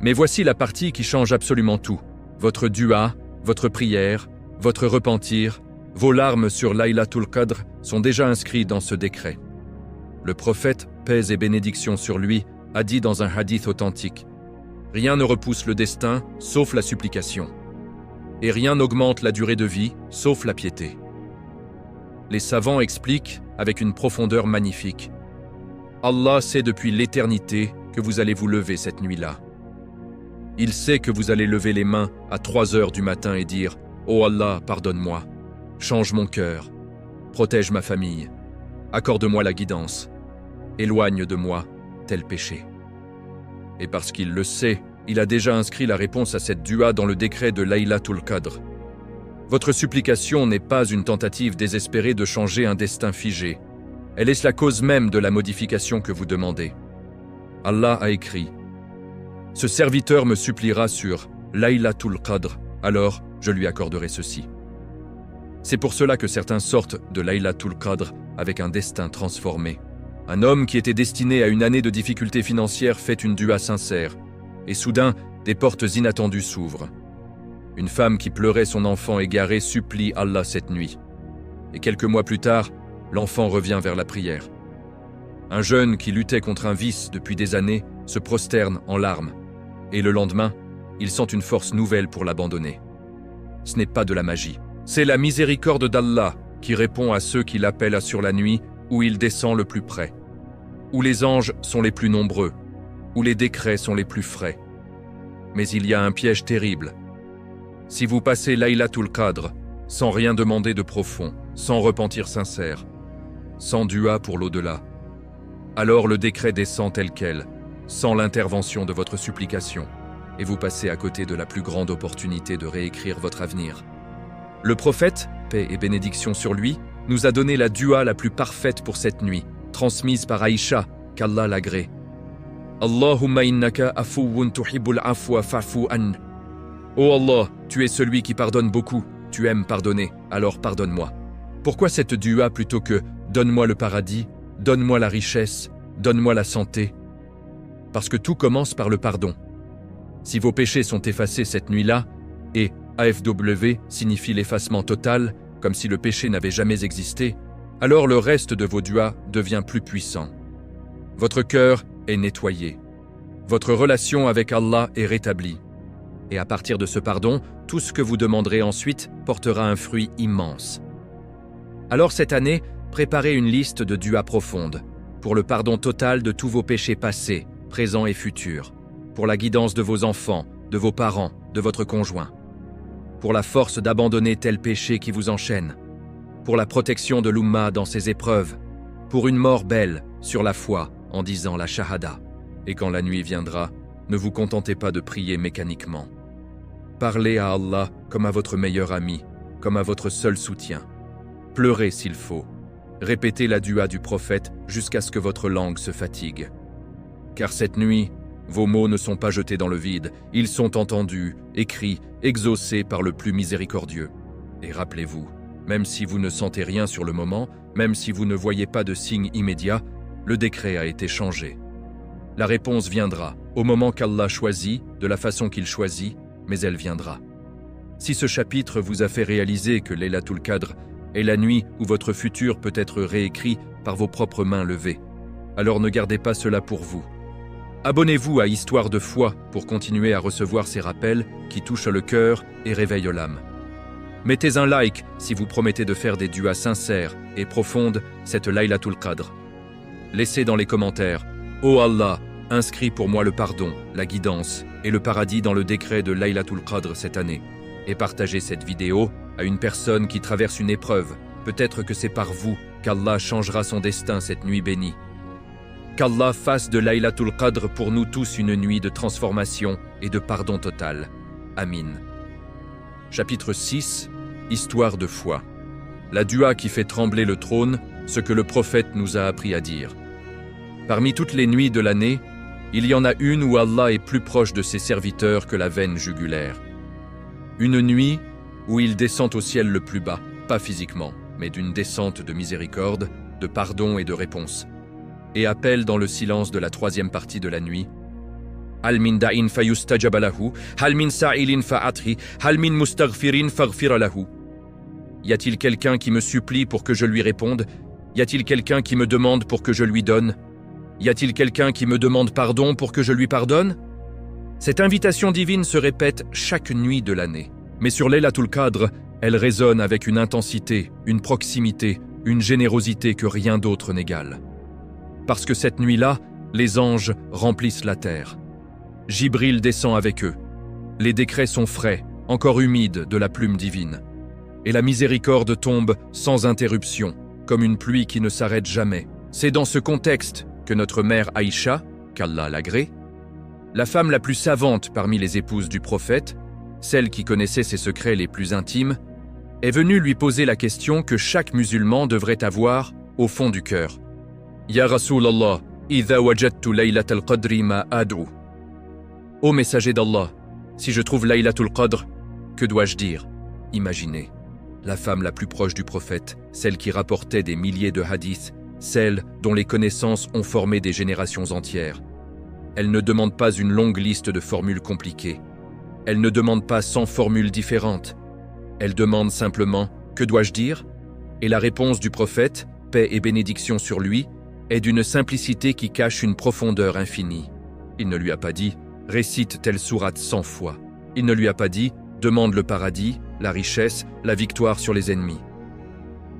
Mais voici la partie qui change absolument tout. Votre dua, votre prière, votre repentir, vos larmes sur Laylatul Qadr sont déjà inscrits dans ce décret. Le prophète, paix et bénédiction sur lui, a dit dans un hadith authentique « Rien ne repousse le destin, sauf la supplication. Et rien n'augmente la durée de vie, sauf la piété. » Les savants expliquent, avec une profondeur magnifique, « Allah sait depuis l'éternité que vous allez vous lever cette nuit-là. Il sait que vous allez lever les mains à 3 heures du matin et dire « Oh Allah, pardonne-moi, change mon cœur, protège ma famille, accorde-moi la guidance, éloigne de moi tel péché. » Et parce qu'il le sait, il a déjà inscrit la réponse à cette dua dans le décret de Laylatul Qadr. Votre supplication n'est pas une tentative désespérée de changer un destin figé. Elle est la cause même de la modification que vous demandez. Allah a écrit « Ce serviteur me suppliera sur Laylatul Qadr, alors je lui accorderai ceci. » C'est pour cela que certains sortent de Laylatul Qadr avec un destin transformé. Un homme qui était destiné à une année de difficultés financières fait une dua sincère, et soudain, des portes inattendues s'ouvrent. Une femme qui pleurait son enfant égaré supplie Allah cette nuit. Et quelques mois plus tard, l'enfant revient vers la prière. Un jeune qui luttait contre un vice depuis des années se prosterne en larmes, et le lendemain, il sent une force nouvelle pour l'abandonner. Ce n'est pas de la magie, c'est la miséricorde d'Allah qui répond à ceux qui l'appellent sur la nuit où il descend le plus près, où les anges sont les plus nombreux, où les décrets sont les plus frais. Mais il y a un piège terrible. Si vous passez Laylatul Qadr sans rien demander de profond, sans repentir sincère, sans dua pour l'au-delà, alors le décret descend tel quel, sans l'intervention de votre supplication, et vous passez à côté de la plus grande opportunité de réécrire votre avenir. Le prophète, paix et bénédiction sur lui, nous a donné la dua la plus parfaite pour cette nuit, transmise par Aïcha, qu'Allah l'agrée. Allahumma innaka afuwun tuhibbul afwa fa'fu an. Oh Allah, tu es celui qui pardonne beaucoup, tu aimes pardonner, alors pardonne-moi. Pourquoi cette dua plutôt que donne-moi le paradis, donne-moi la richesse, donne-moi la santé? Parce que tout commence par le pardon. Si vos péchés sont effacés cette nuit-là, et AFW signifie l'effacement total, comme si le péché n'avait jamais existé, alors le reste de vos duas devient plus puissant. Votre cœur est nettoyé. Votre relation avec Allah est rétablie. Et à partir de ce pardon, tout ce que vous demanderez ensuite portera un fruit immense. Alors cette année, préparez une liste de duas profondes, pour le pardon total de tous vos péchés passés, présents et futurs, pour la guidance de vos enfants, de vos parents, de votre conjoint, pour la force d'abandonner tel péché qui vous enchaîne, pour la protection de l'Oumma dans ses épreuves, pour une mort belle sur la foi en disant la shahada. Et quand la nuit viendra, ne vous contentez pas de prier mécaniquement. Parlez à Allah comme à votre meilleur ami, comme à votre seul soutien. Pleurez s'il faut. Répétez la dua du prophète jusqu'à ce que votre langue se fatigue. Car cette nuit, vos mots ne sont pas jetés dans le vide, ils sont entendus, écrits, exaucés par le plus miséricordieux. Et rappelez-vous, même si vous ne sentez rien sur le moment, même si vous ne voyez pas de signe immédiat, le décret a été changé. La réponse viendra, au moment qu'Allah choisit, de la façon qu'il choisit, mais elle viendra. Si ce chapitre vous a fait réaliser que Laylatul Qadr est la nuit où votre futur peut être réécrit par vos propres mains levées, alors ne gardez pas cela pour vous. Abonnez-vous à Histoire de foi pour continuer à recevoir ces rappels qui touchent le cœur et réveillent l'âme. Mettez un like si vous promettez de faire des duas sincères et profondes cette Laylatul Qadr. Laissez dans les commentaires « Oh Allah, inscris pour moi le pardon, la guidance et le paradis dans le décret de Laylatul Qadr cette année. » Et partagez cette vidéo à une personne qui traverse une épreuve. Peut-être que c'est par vous qu'Allah changera son destin cette nuit bénie. Qu'Allah fasse de Laylatul Qadr pour nous tous une nuit de transformation et de pardon total. Amin. Chapitre 6. Histoire de foi. La dua qui fait trembler le trône, ce que le prophète nous a appris à dire. Parmi toutes les nuits de l'année, il y en a une où Allah est plus proche de ses serviteurs que la veine jugulaire. Une nuit où il descend au ciel le plus bas, pas physiquement, mais d'une descente de miséricorde, de pardon et de réponse, et appelle dans le silence de la troisième partie de la nuit « Hal min da'in fayustajaba lahu, hal min sa'ilin fa'atri, hal min mustaghfirin faghfira lahu » Y a-t-il quelqu'un qui me supplie pour que je lui réponde? Y a-t-il quelqu'un qui me demande pour que je lui donne? Y a-t-il quelqu'un qui me demande pardon pour que je lui pardonne? Cette invitation divine se répète chaque nuit de l'année. Mais sur Laylatul Qadr, elle résonne avec une intensité, une proximité, une générosité que rien d'autre n'égale. Parce que cette nuit-là, les anges remplissent la terre. Jibril descend avec eux. Les décrets sont frais, encore humides de la plume divine. Et la miséricorde tombe sans interruption, comme une pluie qui ne s'arrête jamais. C'est dans ce contexte que notre mère Aïcha, qu'Allah l'agrée, la femme la plus savante parmi les épouses du prophète, celle qui connaissait ses secrets les plus intimes, est venue lui poser la question que chaque musulman devrait avoir au fond du cœur. « Ya Rasulallah, idha wajadtu laylatul qadri ma ad'u » Ô messager d'Allah, si je trouve Laylatul Qadr, que dois-je dire? Imaginez, la femme la plus proche du prophète, celle qui rapportait des milliers de hadiths, celle dont les connaissances ont formé des générations entières. Elle ne demande pas une longue liste de formules compliquées. Elle ne demande pas 100 formules différentes. Elle demande simplement « Que dois-je dire ?» Et la réponse du prophète, paix et bénédiction sur lui, est d'une simplicité qui cache une profondeur infinie. Il ne lui a pas dit « Récite telle sourate 100 fois ». Il ne lui a pas dit « Demande le paradis, la richesse, la victoire sur les ennemis ».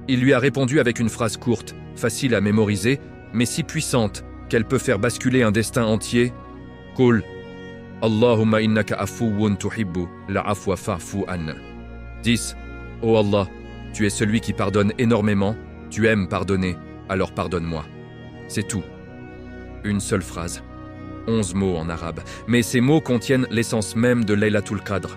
Il lui a répondu avec une phrase courte, facile à mémoriser, mais si puissante qu'elle peut faire basculer un destin entier. « Qul, Allahumma innaka afuwun tuhibbu la'afwa fa'fu an » 10. Ô Allah, tu es celui qui pardonne énormément, tu aimes pardonner, alors pardonne-moi. C'est tout. Une seule phrase. 11 mots en arabe, mais ces mots contiennent l'essence même de Laylatul Qadr.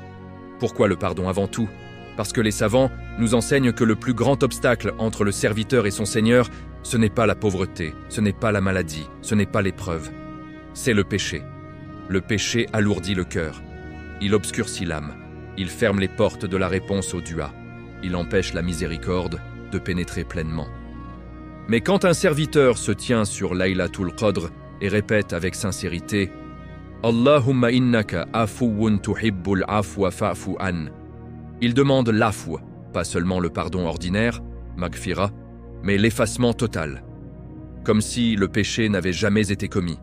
Pourquoi le pardon avant tout? Parce que les savants nous enseignent que le plus grand obstacle entre le serviteur et son Seigneur, ce n'est pas la pauvreté, ce n'est pas la maladie, ce n'est pas l'épreuve. C'est le péché. Le péché alourdit le cœur. Il obscurcit l'âme. Il ferme les portes de la réponse au dua. Il empêche la miséricorde de pénétrer pleinement. Mais quand un serviteur se tient sur Laylatul Qadr et répète avec sincérité « Allahumma innaka afuwun tuhibbul afwa fa'fu an » Il demande l'afou, pas seulement le pardon ordinaire, maghfira, mais l'effacement total. Comme si le péché n'avait jamais été commis.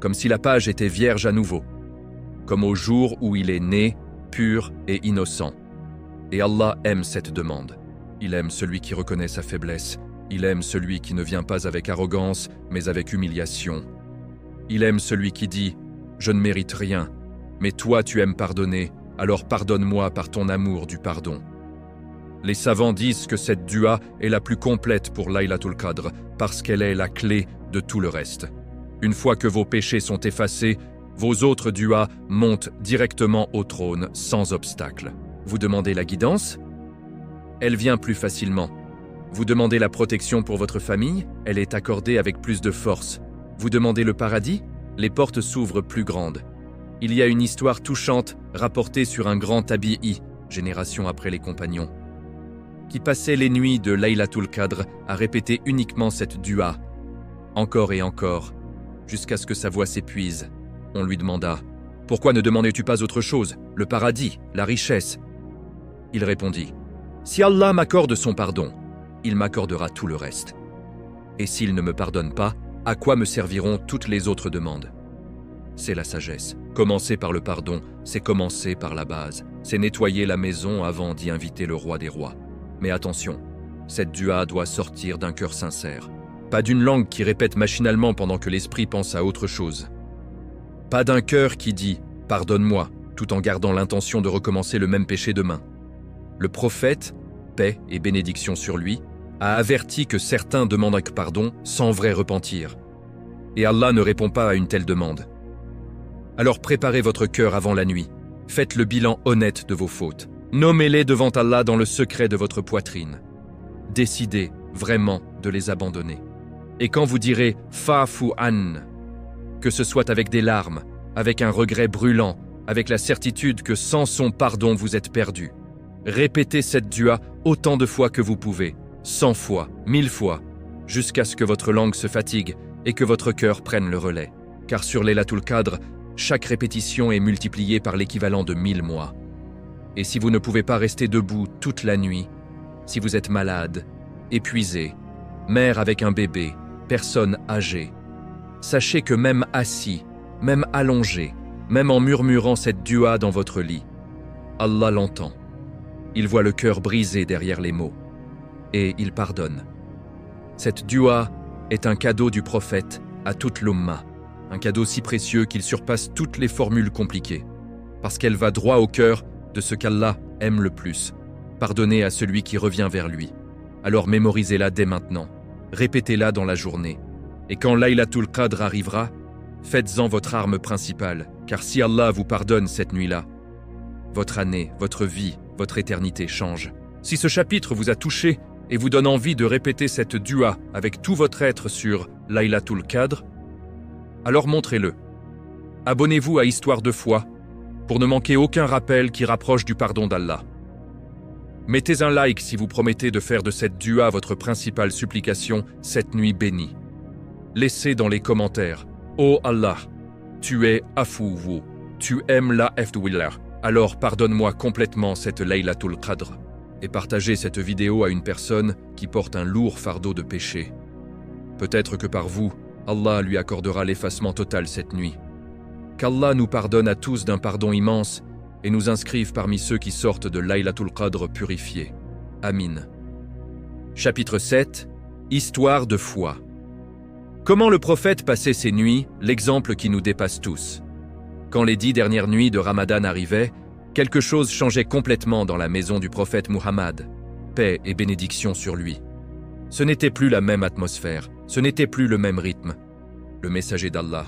Comme si la page était vierge à nouveau. Comme au jour où il est né, pur et innocent. Et Allah aime cette demande. Il aime celui qui reconnaît sa faiblesse. Il aime celui qui ne vient pas avec arrogance, mais avec humiliation. Il aime celui qui dit « Je ne mérite rien, mais toi tu aimes pardonner, alors pardonne-moi par ton amour du pardon. » Les savants disent que cette dua est la plus complète pour Laylatul Qadr parce qu'elle est la clé de tout le reste. Une fois que vos péchés sont effacés, vos autres duas montent directement au trône sans obstacle. Vous demandez la guidance? Elle vient plus facilement. Vous demandez la protection pour votre famille? Elle est accordée avec plus de force. Vous demandez le paradis? Les portes s'ouvrent plus grandes. Il y a une histoire touchante rapportée sur un grand tabi'i, génération après les compagnons, qui passait les nuits de Laylatul Qadr à répéter uniquement cette dua, encore et encore, jusqu'à ce que sa voix s'épuise. On lui demanda « Pourquoi ne demandais-tu pas autre chose, le paradis, la richesse ?» Il répondit « Si Allah m'accorde son pardon, il m'accordera tout le reste. Et s'il ne me pardonne pas, à quoi me serviront toutes les autres demandes ?» C'est la sagesse. Commencer par le pardon, c'est commencer par la base. C'est nettoyer la maison avant d'y inviter le roi des rois. Mais attention, cette dua doit sortir d'un cœur sincère. Pas d'une langue qui répète machinalement pendant que l'esprit pense à autre chose. Pas d'un cœur qui dit « Pardonne-moi » tout en gardant l'intention de recommencer le même péché demain. Le prophète, paix et bénédiction sur lui, a averti que certains demandent pardon sans vrai repentir. Et Allah ne répond pas à une telle demande. Alors préparez votre cœur avant la nuit. Faites le bilan honnête de vos fautes. Nommez-les devant Allah dans le secret de votre poitrine. Décidez vraiment de les abandonner. Et quand vous direz « Fa'fu an », que ce soit avec des larmes, avec un regret brûlant, avec la certitude que sans son pardon vous êtes perdu. Répétez cette dua autant de fois que vous pouvez, 100 fois, 1000 fois, jusqu'à ce que votre langue se fatigue et que votre cœur prenne le relais. Car sur Laylatul Qadr, chaque répétition est multipliée par l'équivalent de 1000 mois. Et si vous ne pouvez pas rester debout toute la nuit, si vous êtes malade, épuisé, mère avec un bébé, personne âgée, sachez que même assis, même allongé, même en murmurant cette dua dans votre lit, Allah l'entend. Il voit le cœur brisé derrière les mots. Et il pardonne. Cette dua est un cadeau du prophète à toute l'Ummah. Un cadeau si précieux qu'il surpasse toutes les formules compliquées. Parce qu'elle va droit au cœur de ce qu'Allah aime le plus. Pardonner à celui qui revient vers lui. Alors mémorisez-la dès maintenant. Répétez-la dans la journée. Et quand Laylatul Qadr arrivera, faites-en votre arme principale. Car si Allah vous pardonne cette nuit-là, votre année, votre vie, votre éternité change. Si ce chapitre vous a touché et vous donne envie de répéter cette dua avec tout votre être sur Laylatul Qadr, alors montrez-le. Abonnez-vous à Histoire de foi pour ne manquer aucun rappel qui rapproche du pardon d'Allah. Mettez un like si vous promettez de faire de cette dua votre principale supplication cette nuit bénie. Laissez dans les commentaires « Oh Allah, tu es Afouwou, tu aimes la Fdouillah, alors pardonne-moi complètement cette Laylatul Qadr » et partagez cette vidéo à une personne qui porte un lourd fardeau de péché. Peut-être que par vous, Allah lui accordera l'effacement total cette nuit. Qu'Allah nous pardonne à tous d'un pardon immense et nous inscrive parmi ceux qui sortent de Laylatul Qadr purifiés. Amin. Chapitre 7. Histoire de foi. Comment le prophète passait ses nuits, l'exemple qui nous dépasse tous. Quand les 10 dernières nuits de Ramadan arrivaient, quelque chose changeait complètement dans la maison du prophète Muhammad. Paix et bénédiction sur lui. Ce n'était plus la même atmosphère, ce n'était plus le même rythme. Le messager d'Allah,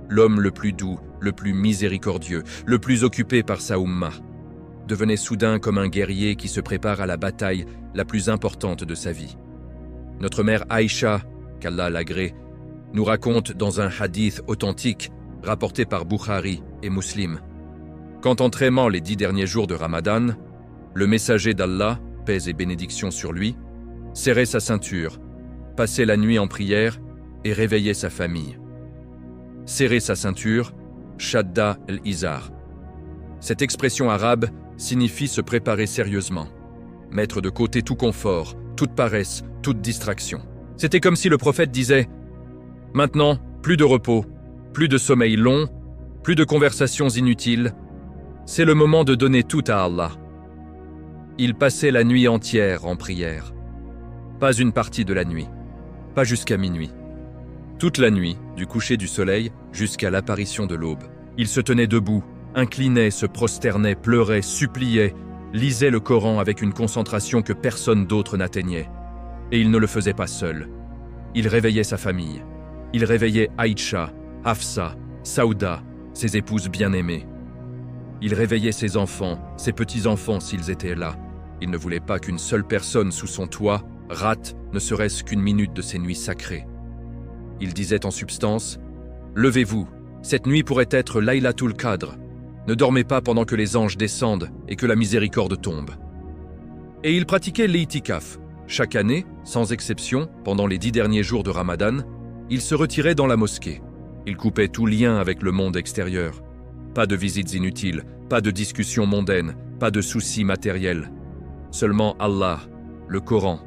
l'homme le plus doux, le plus miséricordieux, le plus occupé par sa Ummah, devenait soudain comme un guerrier qui se prépare à la bataille la plus importante de sa vie. Notre mère Aïcha, qu'Allah l'agrée, nous raconte dans un hadith authentique rapporté par Bukhari et Muslim qu'en entraînant les 10 derniers jours de Ramadan, le messager d'Allah, paix et bénédiction sur lui, serrait sa ceinture, passait la nuit en prière et réveillait sa famille. Serrer sa ceinture, shadda al-izar. Cette expression arabe signifie se préparer sérieusement, mettre de côté tout confort, toute paresse, toute distraction. C'était comme si le prophète disait « Maintenant, plus de repos, plus de sommeil long, plus de conversations inutiles. C'est le moment de donner tout à Allah. » Il passait la nuit entière en prière. Pas une partie de la nuit, pas jusqu'à minuit. Toute la nuit, du coucher du soleil jusqu'à l'apparition de l'aube. Il se tenait debout, inclinait, se prosternait, pleurait, suppliait, lisait le Coran avec une concentration que personne d'autre n'atteignait. Et il ne le faisait pas seul. Il réveillait sa famille. Il réveillait Aïcha, Hafsa, Saouda, ses épouses bien-aimées. Il réveillait ses enfants, ses petits-enfants s'ils étaient là. Il ne voulait pas qu'une seule personne sous son toit rate ne serait-ce qu'une minute de ces nuits sacrées. Il disait en substance « Levez-vous, cette nuit pourrait être Laylatul Qadr. Ne dormez pas pendant que les anges descendent et que la miséricorde tombe. » Et il pratiquait l'itikaf. Chaque année, sans exception, pendant les 10 derniers jours de Ramadan, il se retirait dans la mosquée. Il coupait tout lien avec le monde extérieur. Pas de visites inutiles, pas de discussions mondaines, pas de soucis matériels. Seulement Allah, le Coran,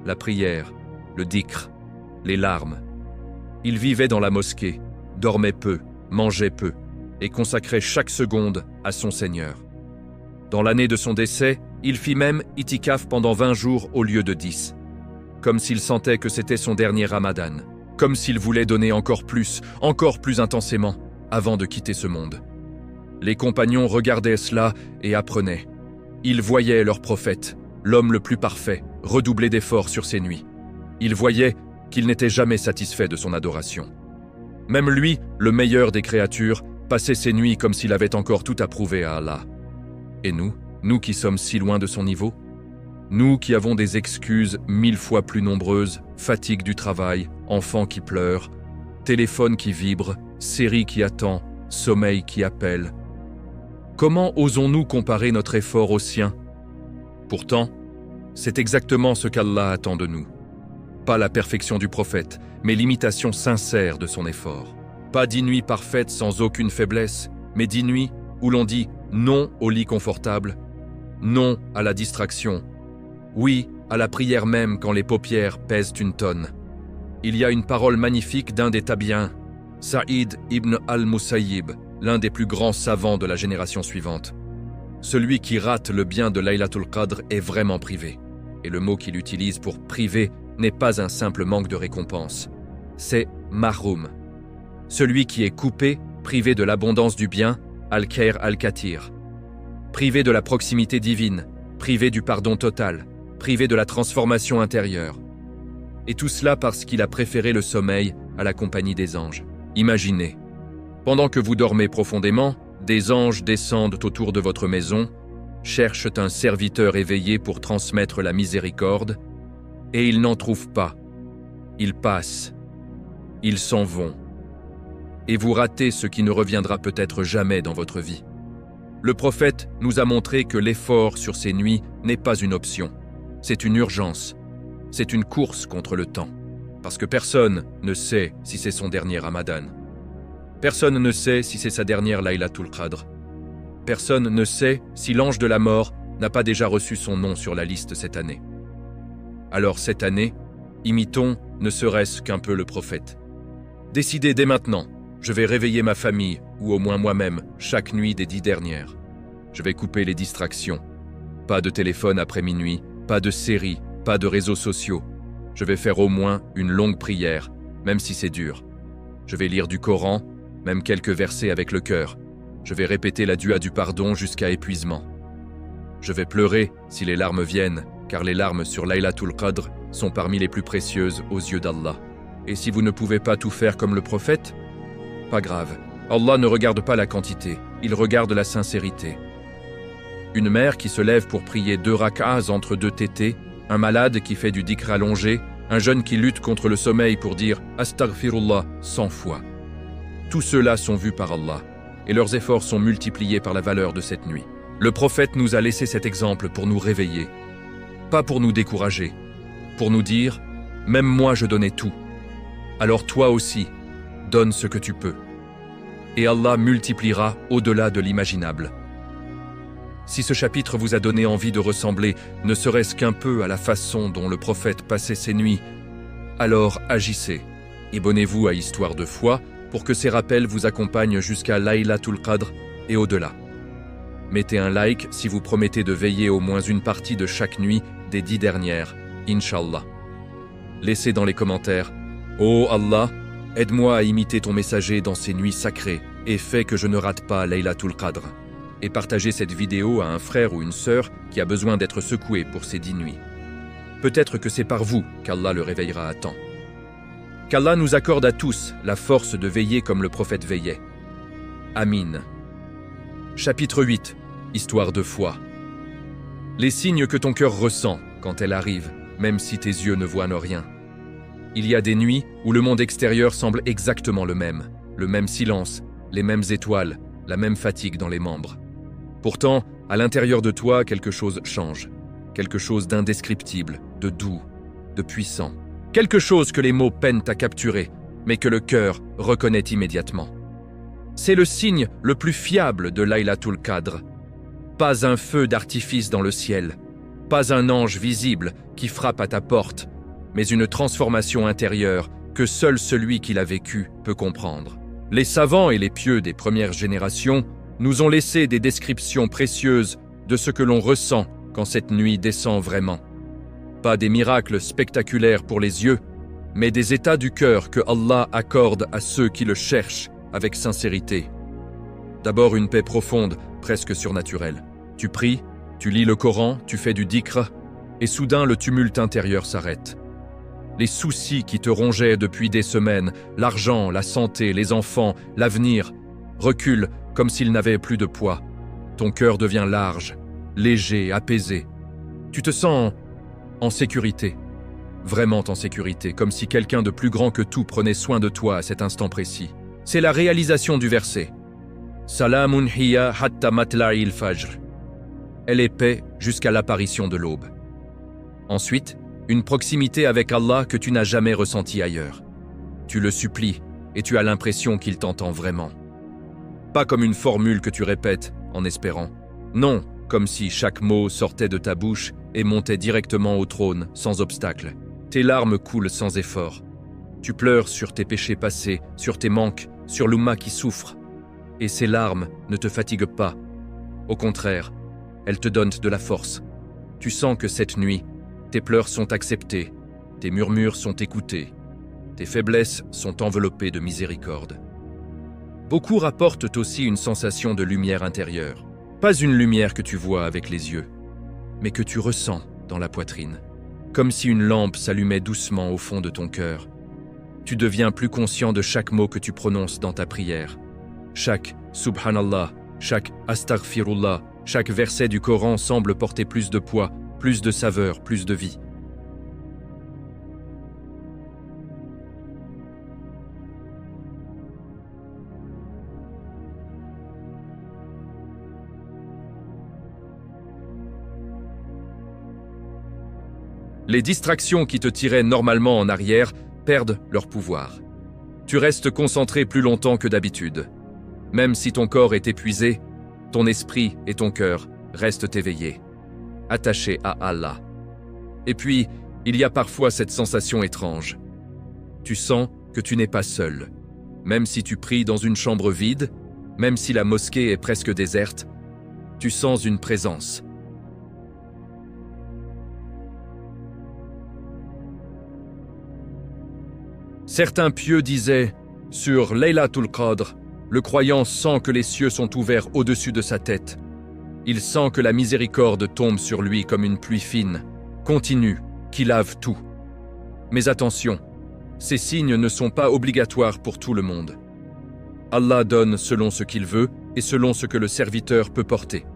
la prière, le dhikr, les larmes. Il vivait dans la mosquée, dormait peu, mangeait peu, et consacrait chaque seconde à son Seigneur. Dans l'année de son décès, il fit même itikaf pendant 20 jours au lieu de 10, comme s'il sentait que c'était son dernier Ramadan, comme s'il voulait donner encore plus intensément, avant de quitter ce monde. Les compagnons regardaient cela et apprenaient. Ils voyaient leur prophète, l'homme le plus parfait, redoubler d'efforts sur ses nuits. Ils voyaient qu'il n'était jamais satisfait de son adoration. Même lui, le meilleur des créatures, passait ses nuits comme s'il avait encore tout approuvé à Allah. Et nous qui sommes si loin de son niveau? Nous qui avons des excuses 1000 fois plus nombreuses, fatigue du travail, enfants qui pleurent, téléphone qui vibre, série qui attend, sommeil qui appelle. Comment osons-nous comparer notre effort au sien? Pourtant, c'est exactement ce qu'Allah attend de nous. Pas la perfection du prophète, mais l'imitation sincère de son effort. Pas 10 nuits parfaites sans aucune faiblesse, mais 10 nuits où l'on dit non au lit confortable, non à la distraction, oui à la prière même quand les paupières pèsent une tonne. Il y a une parole magnifique d'un des tabi'in, Saïd ibn al-Musayyib, l'un des plus grands savants de la génération suivante. Celui qui rate le bien de Laylatul Qadr est vraiment privé. Et le mot qu'il utilise pour priver n'est pas un simple manque de récompense. C'est mahroum. Celui qui est coupé, privé de l'abondance du bien, al-khair al-katir. Privé de la proximité divine, privé du pardon total, privé de la transformation intérieure. Et tout cela parce qu'il a préféré le sommeil à la compagnie des anges. Imaginez, pendant que vous dormez profondément, des anges descendent autour de votre maison, cherchent un serviteur éveillé pour transmettre la miséricorde, et ils n'en trouvent pas. Ils passent. Ils s'en vont. Et vous ratez ce qui ne reviendra peut-être jamais dans votre vie. Le prophète nous a montré que l'effort sur ces nuits n'est pas une option. C'est une urgence. C'est une course contre le temps. Parce que personne ne sait si c'est son dernier Ramadan. Personne ne sait si c'est sa dernière Laylatul Qadr. Personne ne sait si l'ange de la mort n'a pas déjà reçu son nom sur la liste cette année. Alors cette année, imitons ne serait-ce qu'un peu le prophète. Décidez dès maintenant, je vais réveiller ma famille, ou au moins moi-même, chaque nuit des 10 dernières. Je vais couper les distractions. Pas de téléphone après minuit, pas de séries, pas de réseaux sociaux. Je vais faire au moins une longue prière, même si c'est dur. Je vais lire du Coran, même quelques versets avec le cœur. Je vais répéter la dua du pardon jusqu'à épuisement. Je vais pleurer si les larmes viennent, car les larmes sur Laylatul Qadr sont parmi les plus précieuses aux yeux d'Allah. Et si vous ne pouvez pas tout faire comme le prophète, pas grave. Allah ne regarde pas la quantité, il regarde la sincérité. Une mère qui se lève pour prier 2 rak'ahs entre 2 tétés, un malade qui fait du dhikr allongé, un jeune qui lutte contre le sommeil pour dire « Astaghfirullah » 100 fois. Tous ceux-là sont vus par Allah, et leurs efforts sont multipliés par la valeur de cette nuit. Le prophète nous a laissé cet exemple pour nous réveiller, pas pour nous décourager, pour nous dire « Même moi je donnais tout, alors toi aussi, donne ce que tu peux. » Et Allah multipliera au-delà de l'imaginable. Si ce chapitre vous a donné envie de ressembler, ne serait-ce qu'un peu à la façon dont le prophète passait ses nuits, alors agissez. Abonnez-vous à Histoire de foi pour que ces rappels vous accompagnent jusqu'à Laylatul Qadr et au-delà. Mettez un like si vous promettez de veiller au moins une partie de chaque nuit des 10 dernières, Inch'Allah. Laissez dans les commentaires « Oh Allah, aide-moi à imiter ton messager dans ces nuits sacrées et fais que je ne rate pas Laylatul Qadr » et partagez cette vidéo à un frère ou une sœur qui a besoin d'être secoué pour ces 10 nuits. Peut-être que c'est par vous qu'Allah le réveillera à temps. Qu'Allah nous accorde à tous la force de veiller comme le prophète veillait. Amin. Chapitre 8. Histoire de foi. Les signes que ton cœur ressent quand elle arrive, même si tes yeux ne voient rien. Il y a des nuits où le monde extérieur semble exactement le même silence, les mêmes étoiles, la même fatigue dans les membres. Pourtant, à l'intérieur de toi, quelque chose change. Quelque chose d'indescriptible, de doux, de puissant. Quelque chose que les mots peinent à capturer, mais que le cœur reconnaît immédiatement. C'est le signe le plus fiable de Laylatul Qadr. Pas un feu d'artifice dans le ciel, pas un ange visible qui frappe à ta porte, mais une transformation intérieure que seul celui qui l'a vécue peut comprendre. Les savants et les pieux des premières générations nous ont laissé des descriptions précieuses de ce que l'on ressent quand cette nuit descend vraiment. Pas des miracles spectaculaires pour les yeux, mais des états du cœur que Allah accorde à ceux qui le cherchent avec sincérité. D'abord une paix profonde, presque surnaturelle. Tu pries, tu lis le Coran, tu fais du dhikr, et soudain le tumulte intérieur s'arrête. Les soucis qui te rongeaient depuis des semaines, l'argent, la santé, les enfants, l'avenir, reculent comme s'ils n'avaient plus de poids. Ton cœur devient large, léger, apaisé. Tu te sens en sécurité, vraiment en sécurité, comme si quelqu'un de plus grand que tout prenait soin de toi à cet instant précis. C'est la réalisation du verset. Salamun hiya hatta matla'il fajr. Elle est paix jusqu'à l'apparition de l'aube. Ensuite, une proximité avec Allah que tu n'as jamais ressentie ailleurs. Tu le supplies et tu as l'impression qu'il t'entend vraiment. Pas comme une formule que tu répètes en espérant. Non, comme si chaque mot sortait de ta bouche et montait directement au trône, sans obstacle. Tes larmes coulent sans effort. Tu pleures sur tes péchés passés, sur tes manques, sur l'Oumma qui souffre. Et ces larmes ne te fatiguent pas. Au contraire, elles te donnent de la force. Tu sens que cette nuit, tes pleurs sont acceptés, tes murmures sont écoutés, tes faiblesses sont enveloppées de miséricorde. Beaucoup rapportent aussi une sensation de lumière intérieure. Pas une lumière que tu vois avec les yeux, mais que tu ressens dans la poitrine. Comme si une lampe s'allumait doucement au fond de ton cœur. Tu deviens plus conscient de chaque mot que tu prononces dans ta prière. Chaque Subhanallah, chaque Astaghfirullah, chaque verset du Coran semble porter plus de poids, plus de saveur, plus de vie. Les distractions qui te tiraient normalement en arrière perdent leur pouvoir. Tu restes concentré plus longtemps que d'habitude. Même si ton corps est épuisé, ton esprit et ton cœur restent éveillés, attachés à Allah. Et puis, il y a parfois cette sensation étrange. Tu sens que tu n'es pas seul. Même si tu pries dans une chambre vide, même si la mosquée est presque déserte, tu sens une présence. Certains pieux disaient, sur Laylatul Qadr, le croyant sent que les cieux sont ouverts au-dessus de sa tête. Il sent que la miséricorde tombe sur lui comme une pluie fine, continue, qui lave tout. Mais attention, ces signes ne sont pas obligatoires pour tout le monde. Allah donne selon ce qu'il veut et selon ce que le serviteur peut porter.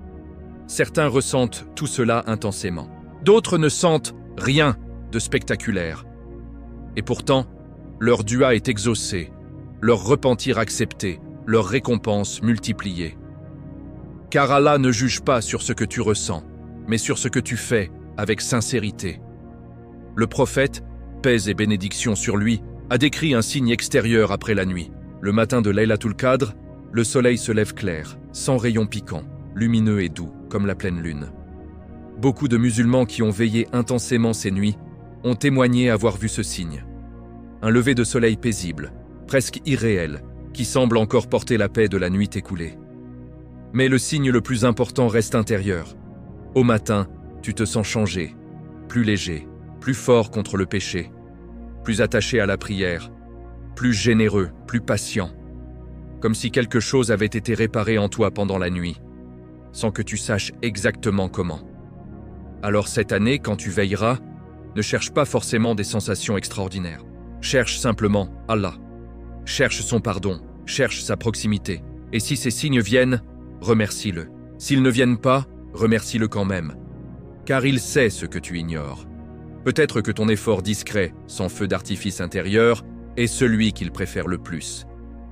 Certains ressentent tout cela intensément. D'autres ne sentent rien de spectaculaire. Et pourtant, leur dua est exaucé, leur repentir accepté, leur récompense multipliée. Car Allah ne juge pas sur ce que tu ressens, mais sur ce que tu fais avec sincérité. Le prophète, paix et bénédiction sur lui, a décrit un signe extérieur après la nuit. Le matin de Laylatul Qadr, le soleil se lève clair, sans rayons piquants, lumineux et doux. comme la pleine lune. Beaucoup de musulmans qui ont veillé intensément ces nuits ont témoigné avoir vu ce signe. Un lever de soleil paisible, presque irréel, qui semble encore porter la paix de la nuit écoulée. Mais le signe le plus important reste intérieur. Au matin, tu te sens changé, plus léger, plus fort contre le péché, plus attaché à la prière, plus généreux, plus patient, comme si quelque chose avait été réparé en toi pendant la nuit, sans que tu saches exactement comment. Alors cette année, quand tu veilleras, ne cherche pas forcément des sensations extraordinaires. Cherche simplement Allah. Cherche son pardon, cherche sa proximité. Et si ces signes viennent, remercie-le. S'ils ne viennent pas, remercie-le quand même. Car il sait ce que tu ignores. Peut-être que ton effort discret, sans feu d'artifice intérieur, est celui qu'il préfère le plus.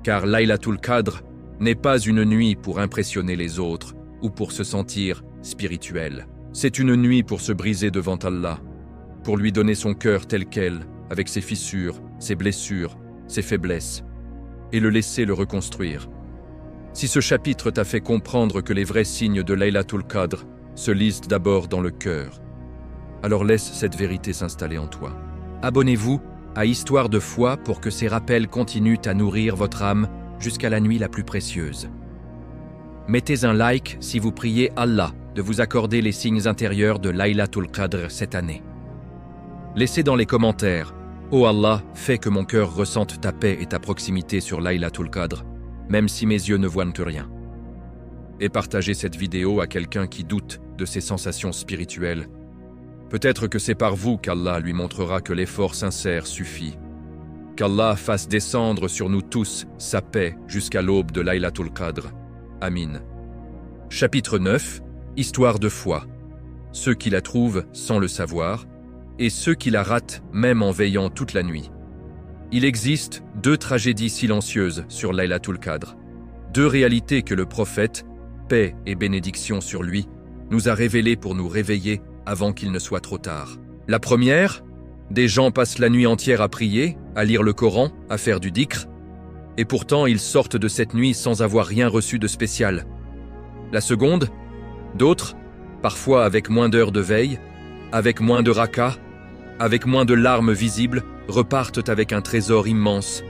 Car Laylatul Qadr n'est pas une nuit pour impressionner les autres ou pour se sentir spirituel. C'est une nuit pour se briser devant Allah, pour lui donner son cœur tel quel, avec ses fissures, ses blessures, ses faiblesses, et le laisser le reconstruire. Si ce chapitre t'a fait comprendre que les vrais signes de Laylatul Qadr se lisent d'abord dans le cœur, alors laisse cette vérité s'installer en toi. Abonnez-vous à Histoire de foi pour que ces rappels continuent à nourrir votre âme jusqu'à la nuit la plus précieuse. Mettez un like si vous priez Allah de vous accorder les signes intérieurs de Laylatul Qadr cette année. Laissez dans les commentaires « Oh Allah, fais que mon cœur ressente ta paix et ta proximité sur Laylatul Qadr, même si mes yeux ne voient rien. » Et partagez cette vidéo à quelqu'un qui doute de ses sensations spirituelles. Peut-être que c'est par vous qu'Allah lui montrera que l'effort sincère suffit. Qu'Allah fasse descendre sur nous tous sa paix jusqu'à l'aube de Laylatul Qadr. Amin. Chapitre 9. Histoire de foi. Ceux qui la trouvent sans le savoir, et ceux qui la ratent même en veillant toute la nuit. Il existe 2 tragédies silencieuses sur Laylatul Qadr. 2 réalités que le prophète, paix et bénédiction sur lui, nous a révélées pour nous réveiller avant qu'il ne soit trop tard. La première, des gens passent la nuit entière à prier, à lire le Coran, à faire du dhikr, et pourtant ils sortent de cette nuit sans avoir rien reçu de spécial. La seconde, d'autres, parfois avec moins d'heures de veille, avec moins de rakas, avec moins de larmes visibles, repartent avec un trésor immense,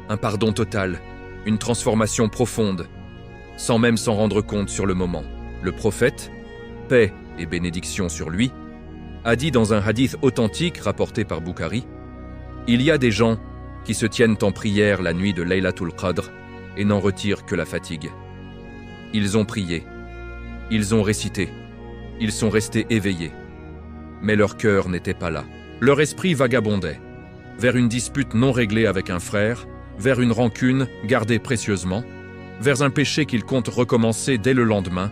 un pardon total, une transformation profonde, sans même s'en rendre compte sur le moment. Le prophète, paix et bénédiction sur lui, a dit dans un hadith authentique rapporté par Bukhari, « Il y a des gens qui se tiennent en prière la nuit de Laylatul Qadr et n'en retirent que la fatigue. Ils ont prié, ils ont récité, ils sont restés éveillés, mais leur cœur n'était pas là. Leur esprit vagabondait, vers une dispute non réglée avec un frère, vers une rancune gardée précieusement, vers un péché qu'ils comptent recommencer dès le lendemain,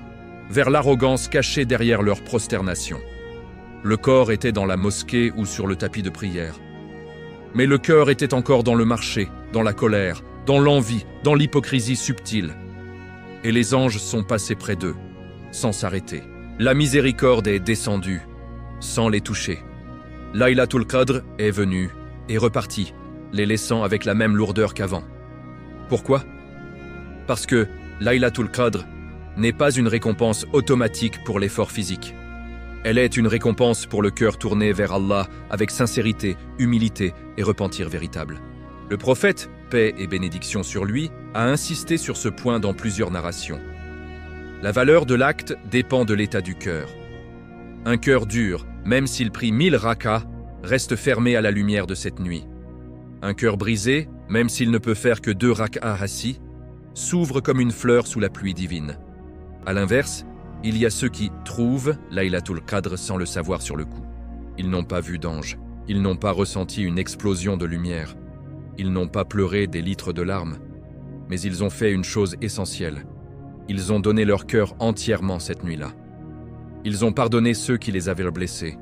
vers l'arrogance cachée derrière leur prosternation. Le corps était dans la mosquée ou sur le tapis de prière. Mais le cœur était encore dans le marché, dans la colère, dans l'envie, dans l'hypocrisie subtile. Et les anges sont passés près d'eux, sans s'arrêter. La miséricorde est descendue, sans les toucher. Laylatul Qadr est venu et reparti, les laissant avec la même lourdeur qu'avant. Pourquoi? Parce que Laylatul Qadr n'est pas une récompense automatique pour l'effort physique. Elle est une récompense pour le cœur tourné vers Allah avec sincérité, humilité et repentir véritable. Le prophète, paix et bénédiction sur lui, a insisté sur ce point dans plusieurs narrations. La valeur de l'acte dépend de l'état du cœur. Un cœur dur, même s'il prie 1000 rakas, reste fermé à la lumière de cette nuit. Un cœur brisé, même s'il ne peut faire que 2 rakas assis, s'ouvre comme une fleur sous la pluie divine. À l'inverse, il y a ceux qui trouvent Laylatul Qadr sans le savoir sur le coup. Ils n'ont pas vu d'ange, ils n'ont pas ressenti une explosion de lumière, ils n'ont pas pleuré des litres de larmes, mais ils ont fait une chose essentielle. Ils ont donné leur cœur entièrement cette nuit-là. Ils ont pardonné ceux qui les avaient blessés.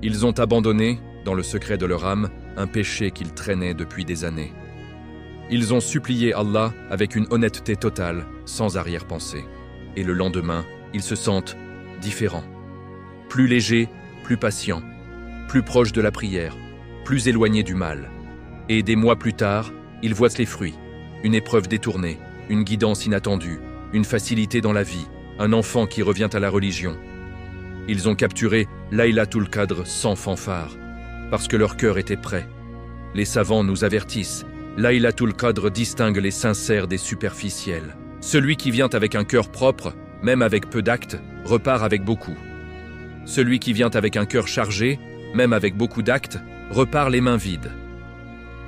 Ils ont abandonné, dans le secret de leur âme, un péché qu'ils traînaient depuis des années. Ils ont supplié Allah avec une honnêteté totale, sans arrière-pensée. Et le lendemain, ils se sentent différents. Plus légers, plus patients, plus proches de la prière, plus éloignés du mal. Et des mois plus tard, ils voient les fruits. Une épreuve détournée, une guidance inattendue, une facilité dans la vie, un enfant qui revient à la religion. Ils ont capturé Laylatul Qadr sans fanfare, parce que leur cœur était prêt. Les savants nous avertissent, Laylatul Qadr distingue les sincères des superficiels. Celui qui vient avec un cœur propre, même avec peu d'actes, repart avec beaucoup. Celui qui vient avec un cœur chargé, même avec beaucoup d'actes, repart les mains vides.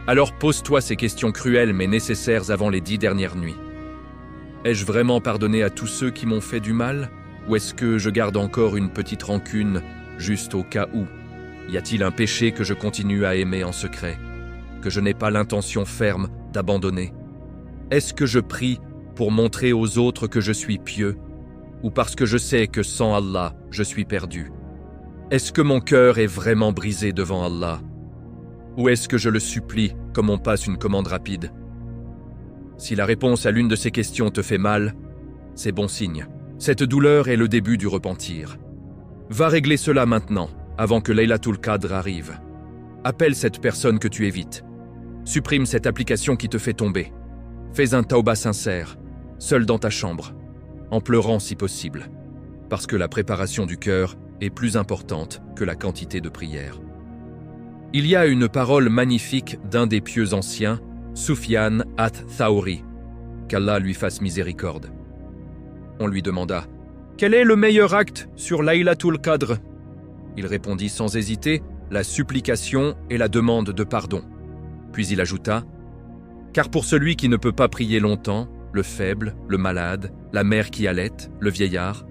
Alors pose-toi ces questions cruelles mais nécessaires avant les 10 dernières nuits. Ai-je vraiment pardonné à tous ceux qui m'ont fait du mal? Ou est-ce que je garde encore une petite rancune, juste au cas où? Y a-t-il un péché que je continue à aimer en secret, que je n'ai pas l'intention ferme d'abandonner? Est-ce que je prie pour montrer aux autres que je suis pieux, ou parce que je sais que sans Allah, je suis perdu? Est-ce que mon cœur est vraiment brisé devant Allah? Ou est-ce que je le supplie comme on passe une commande rapide? Si la réponse à l'une de ces questions te fait mal, c'est bon signe. Cette douleur est le début du repentir. Va régler cela maintenant, avant que Laylatul Qadr arrive. Appelle cette personne que tu évites. Supprime cette application qui te fait tomber. Fais un tauba sincère, seul dans ta chambre, en pleurant si possible, parce que la préparation du cœur est plus importante que la quantité de prières. Il y a une parole magnifique d'un des pieux anciens, Sufyan ath-Thawri, qu'Allah lui fasse miséricorde. On lui demanda « Quel est le meilleur acte sur Laylatul Qadr ?» Il répondit sans hésiter « La supplication et la demande de pardon. » Puis il ajouta « Car pour celui qui ne peut pas prier longtemps, le faible, le malade, la mère qui allaite, le vieillard,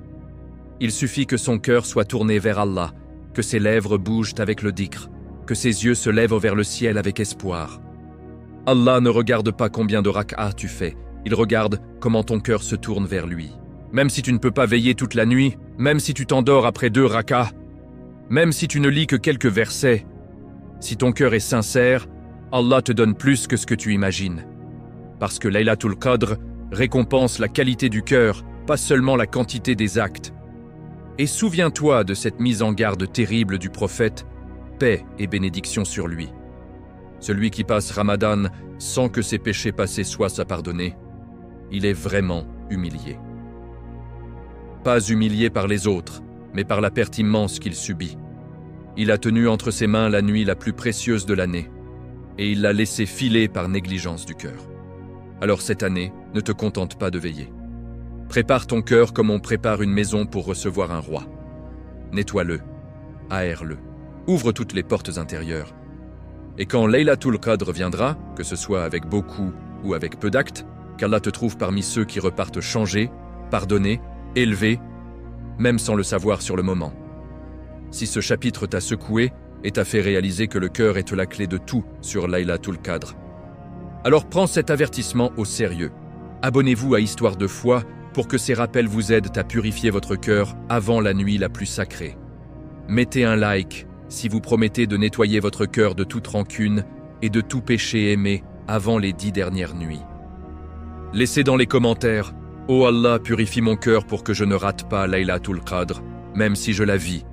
il suffit que son cœur soit tourné vers Allah, que ses lèvres bougent avec le dhikr, que ses yeux se lèvent vers le ciel avec espoir. Allah ne regarde pas combien de rak'ah tu fais, il regarde comment ton cœur se tourne vers lui. Même si tu ne peux pas veiller toute la nuit, même si tu t'endors après 2 rak'ah, même si tu ne lis que quelques versets, si ton cœur est sincère, Allah te donne plus que ce que tu imagines. Parce que Laylatul Qadr récompense la qualité du cœur, pas seulement la quantité des actes. Et souviens-toi de cette mise en garde terrible du prophète, paix et bénédiction sur lui. Celui qui passe Ramadan sans que ses péchés passés soient pardonnés, il est vraiment humilié. Pas humilié par les autres, mais par la perte immense qu'il subit. Il a tenu entre ses mains la nuit la plus précieuse de l'année, et il l'a laissée filer par négligence du cœur. Alors cette année, ne te contente pas de veiller. Prépare ton cœur comme on prépare une maison pour recevoir un roi. Nettoie-le, aère-le, ouvre toutes les portes intérieures. Et quand Laylatul Qadr viendra, que ce soit avec beaucoup ou avec peu d'actes, qu'Allah te trouve parmi ceux qui repartent changés, pardonnés, élevés, même sans le savoir sur le moment. Si ce chapitre t'a secoué et t'a fait réaliser que le cœur est la clé de tout sur Laylatul Qadr, alors prends cet avertissement au sérieux. Abonnez-vous à Histoire de foi pour que ces rappels vous aident à purifier votre cœur avant la nuit la plus sacrée. Mettez un like si vous promettez de nettoyer votre cœur de toute rancune et de tout péché aimé avant les 10 dernières nuits. Laissez dans les commentaires « Oh Allah, purifie mon cœur pour que je ne rate pas Laylatul Qadr, même si je la vis,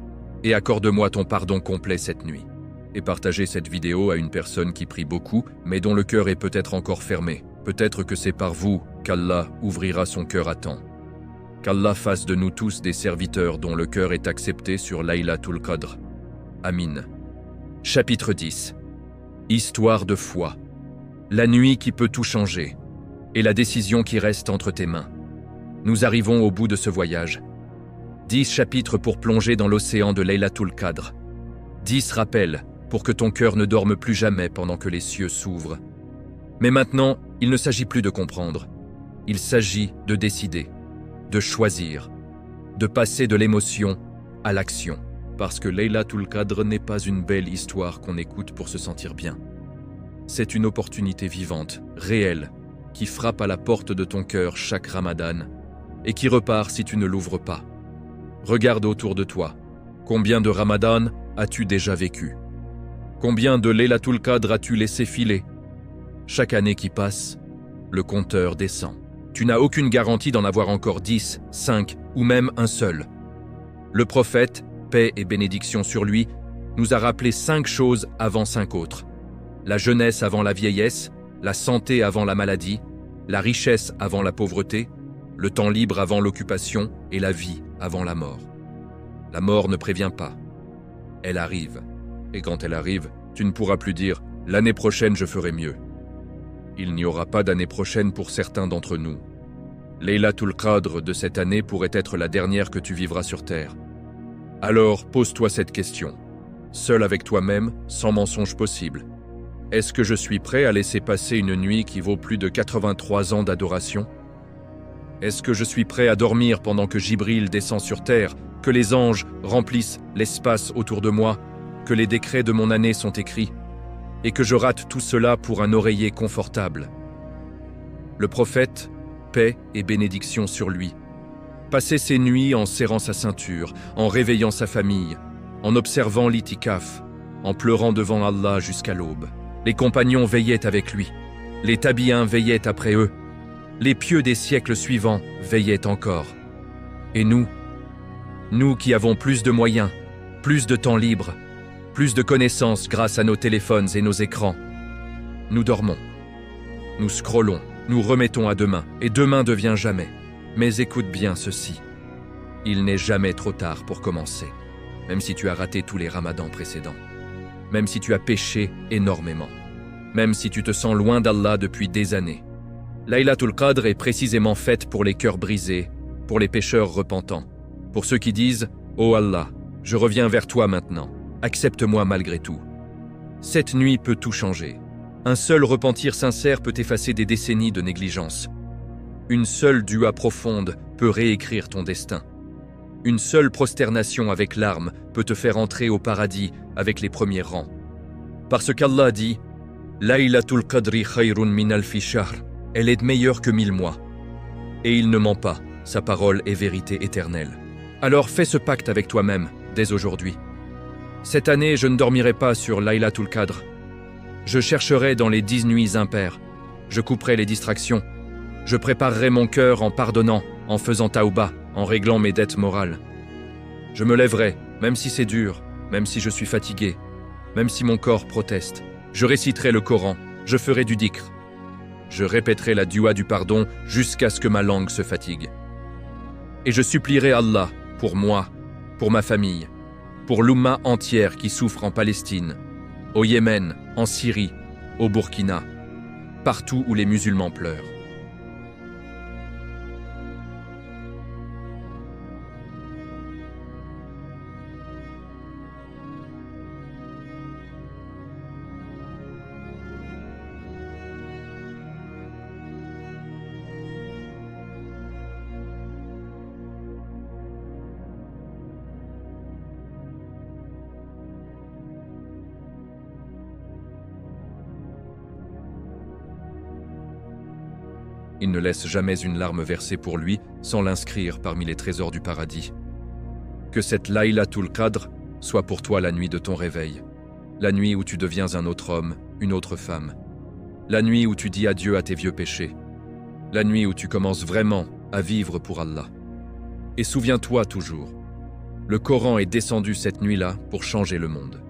et accorde-moi ton pardon complet cette nuit. » Et partagez cette vidéo à une personne qui prie beaucoup, mais dont le cœur est peut-être encore fermé. Peut-être que c'est par vous qu'Allah ouvrira son cœur à temps. Qu'Allah fasse de nous tous des serviteurs dont le cœur est accepté sur Laylatul Qadr. Amin. Chapitre 10. Histoire de foi. La nuit qui peut tout changer, et la décision qui reste entre tes mains. Nous arrivons au bout de ce voyage. 10 chapitres pour plonger dans l'océan de Laylatul Qadr. 10 rappels pour que ton cœur ne dorme plus jamais pendant que les cieux s'ouvrent. Mais maintenant, il ne s'agit plus de comprendre. Il s'agit de décider, de choisir, de passer de l'émotion à l'action. Parce que Laylatul Qadr n'est pas une belle histoire qu'on écoute pour se sentir bien. C'est une opportunité vivante, réelle, qui frappe à la porte de ton cœur chaque Ramadan et qui repart si tu ne l'ouvres pas. Regarde autour de toi. Combien de Ramadan as-tu déjà vécu? Combien de Laylatul Qadr as-tu laissé filer? Chaque année qui passe, le compteur descend. Tu n'as aucune garantie d'en avoir encore 10, 5 ou même un seul. Le prophète, paix et bénédiction sur lui, nous a rappelé 5 choses avant 5 autres. La jeunesse avant la vieillesse, la santé avant la maladie, la richesse avant la pauvreté, le temps libre avant l'occupation et la vie avant la mort. La mort ne prévient pas. Elle arrive. Et quand elle arrive, tu ne pourras plus dire « l'année prochaine je ferai mieux ». Il n'y aura pas d'année prochaine pour certains d'entre nous. Laylatul Qadr de cette année pourrait être la dernière que tu vivras sur terre. Alors pose-toi cette question. Seul avec toi-même, sans mensonge possible. Est-ce que je suis prêt à laisser passer une nuit qui vaut plus de 83 ans d'adoration ? Est-ce que je suis prêt à dormir pendant que Jibril descend sur terre, que les anges remplissent l'espace autour de moi, que les décrets de mon année sont écrits, et que je rate tout cela pour un oreiller confortable ? Le prophète, paix et bénédiction sur lui, passait ses nuits en serrant sa ceinture, en réveillant sa famille, en observant l'itikaf, en pleurant devant Allah jusqu'à l'aube. Les compagnons veillaient avec lui, les tabi'ins veillaient après eux, les pieux des siècles suivants veillaient encore. Et nous qui avons plus de moyens, plus de temps libre, plus de connaissances grâce à nos téléphones et nos écrans, nous dormons, nous scrollons, nous remettons à demain, et demain devient jamais. Mais écoute bien ceci, il n'est jamais trop tard pour commencer, même si tu as raté tous les ramadans précédents, même si tu as péché énormément, même si tu te sens loin d'Allah depuis des années. Laylatul Qadr est précisément faite pour les cœurs brisés, pour les pécheurs repentants, pour ceux qui disent « Oh Allah, je reviens vers toi maintenant, accepte-moi malgré tout ». Cette nuit peut tout changer. Un seul repentir sincère peut effacer des décennies de négligence. Une seule dua profonde peut réécrire ton destin. Une seule prosternation avec larmes peut te faire entrer au paradis avec les premiers rangs. Parce qu'Allah dit « Laylatul Qadri khayrun min alfi shahr » elle est meilleure que 1000 mois. Et il ne ment pas, sa parole est vérité éternelle. Alors fais ce pacte avec toi-même, dès aujourd'hui. Cette année, je ne dormirai pas sur Laylatul Qadr. Je chercherai dans les 10 nuits impaires. Je couperai les distractions. Je préparerai mon cœur en pardonnant, en faisant taouba, en réglant mes dettes morales. Je me lèverai, même si c'est dur, même si je suis fatigué, même si mon corps proteste. Je réciterai le Coran, je ferai du dhikr. Je répéterai la dua du pardon jusqu'à ce que ma langue se fatigue. Et je supplierai Allah pour moi, pour ma famille, pour l'Oumma entière qui souffre en Palestine, au Yémen, en Syrie, au Burkina, partout où les musulmans pleurent. Il ne laisse jamais une larme versée pour lui sans l'inscrire parmi les trésors du paradis. Que cette Laylatul Qadr soit pour toi la nuit de ton réveil, la nuit où tu deviens un autre homme, une autre femme, la nuit où tu dis adieu à tes vieux péchés, la nuit où tu commences vraiment à vivre pour Allah. Et souviens-toi toujours, le Coran est descendu cette nuit-là pour changer le monde.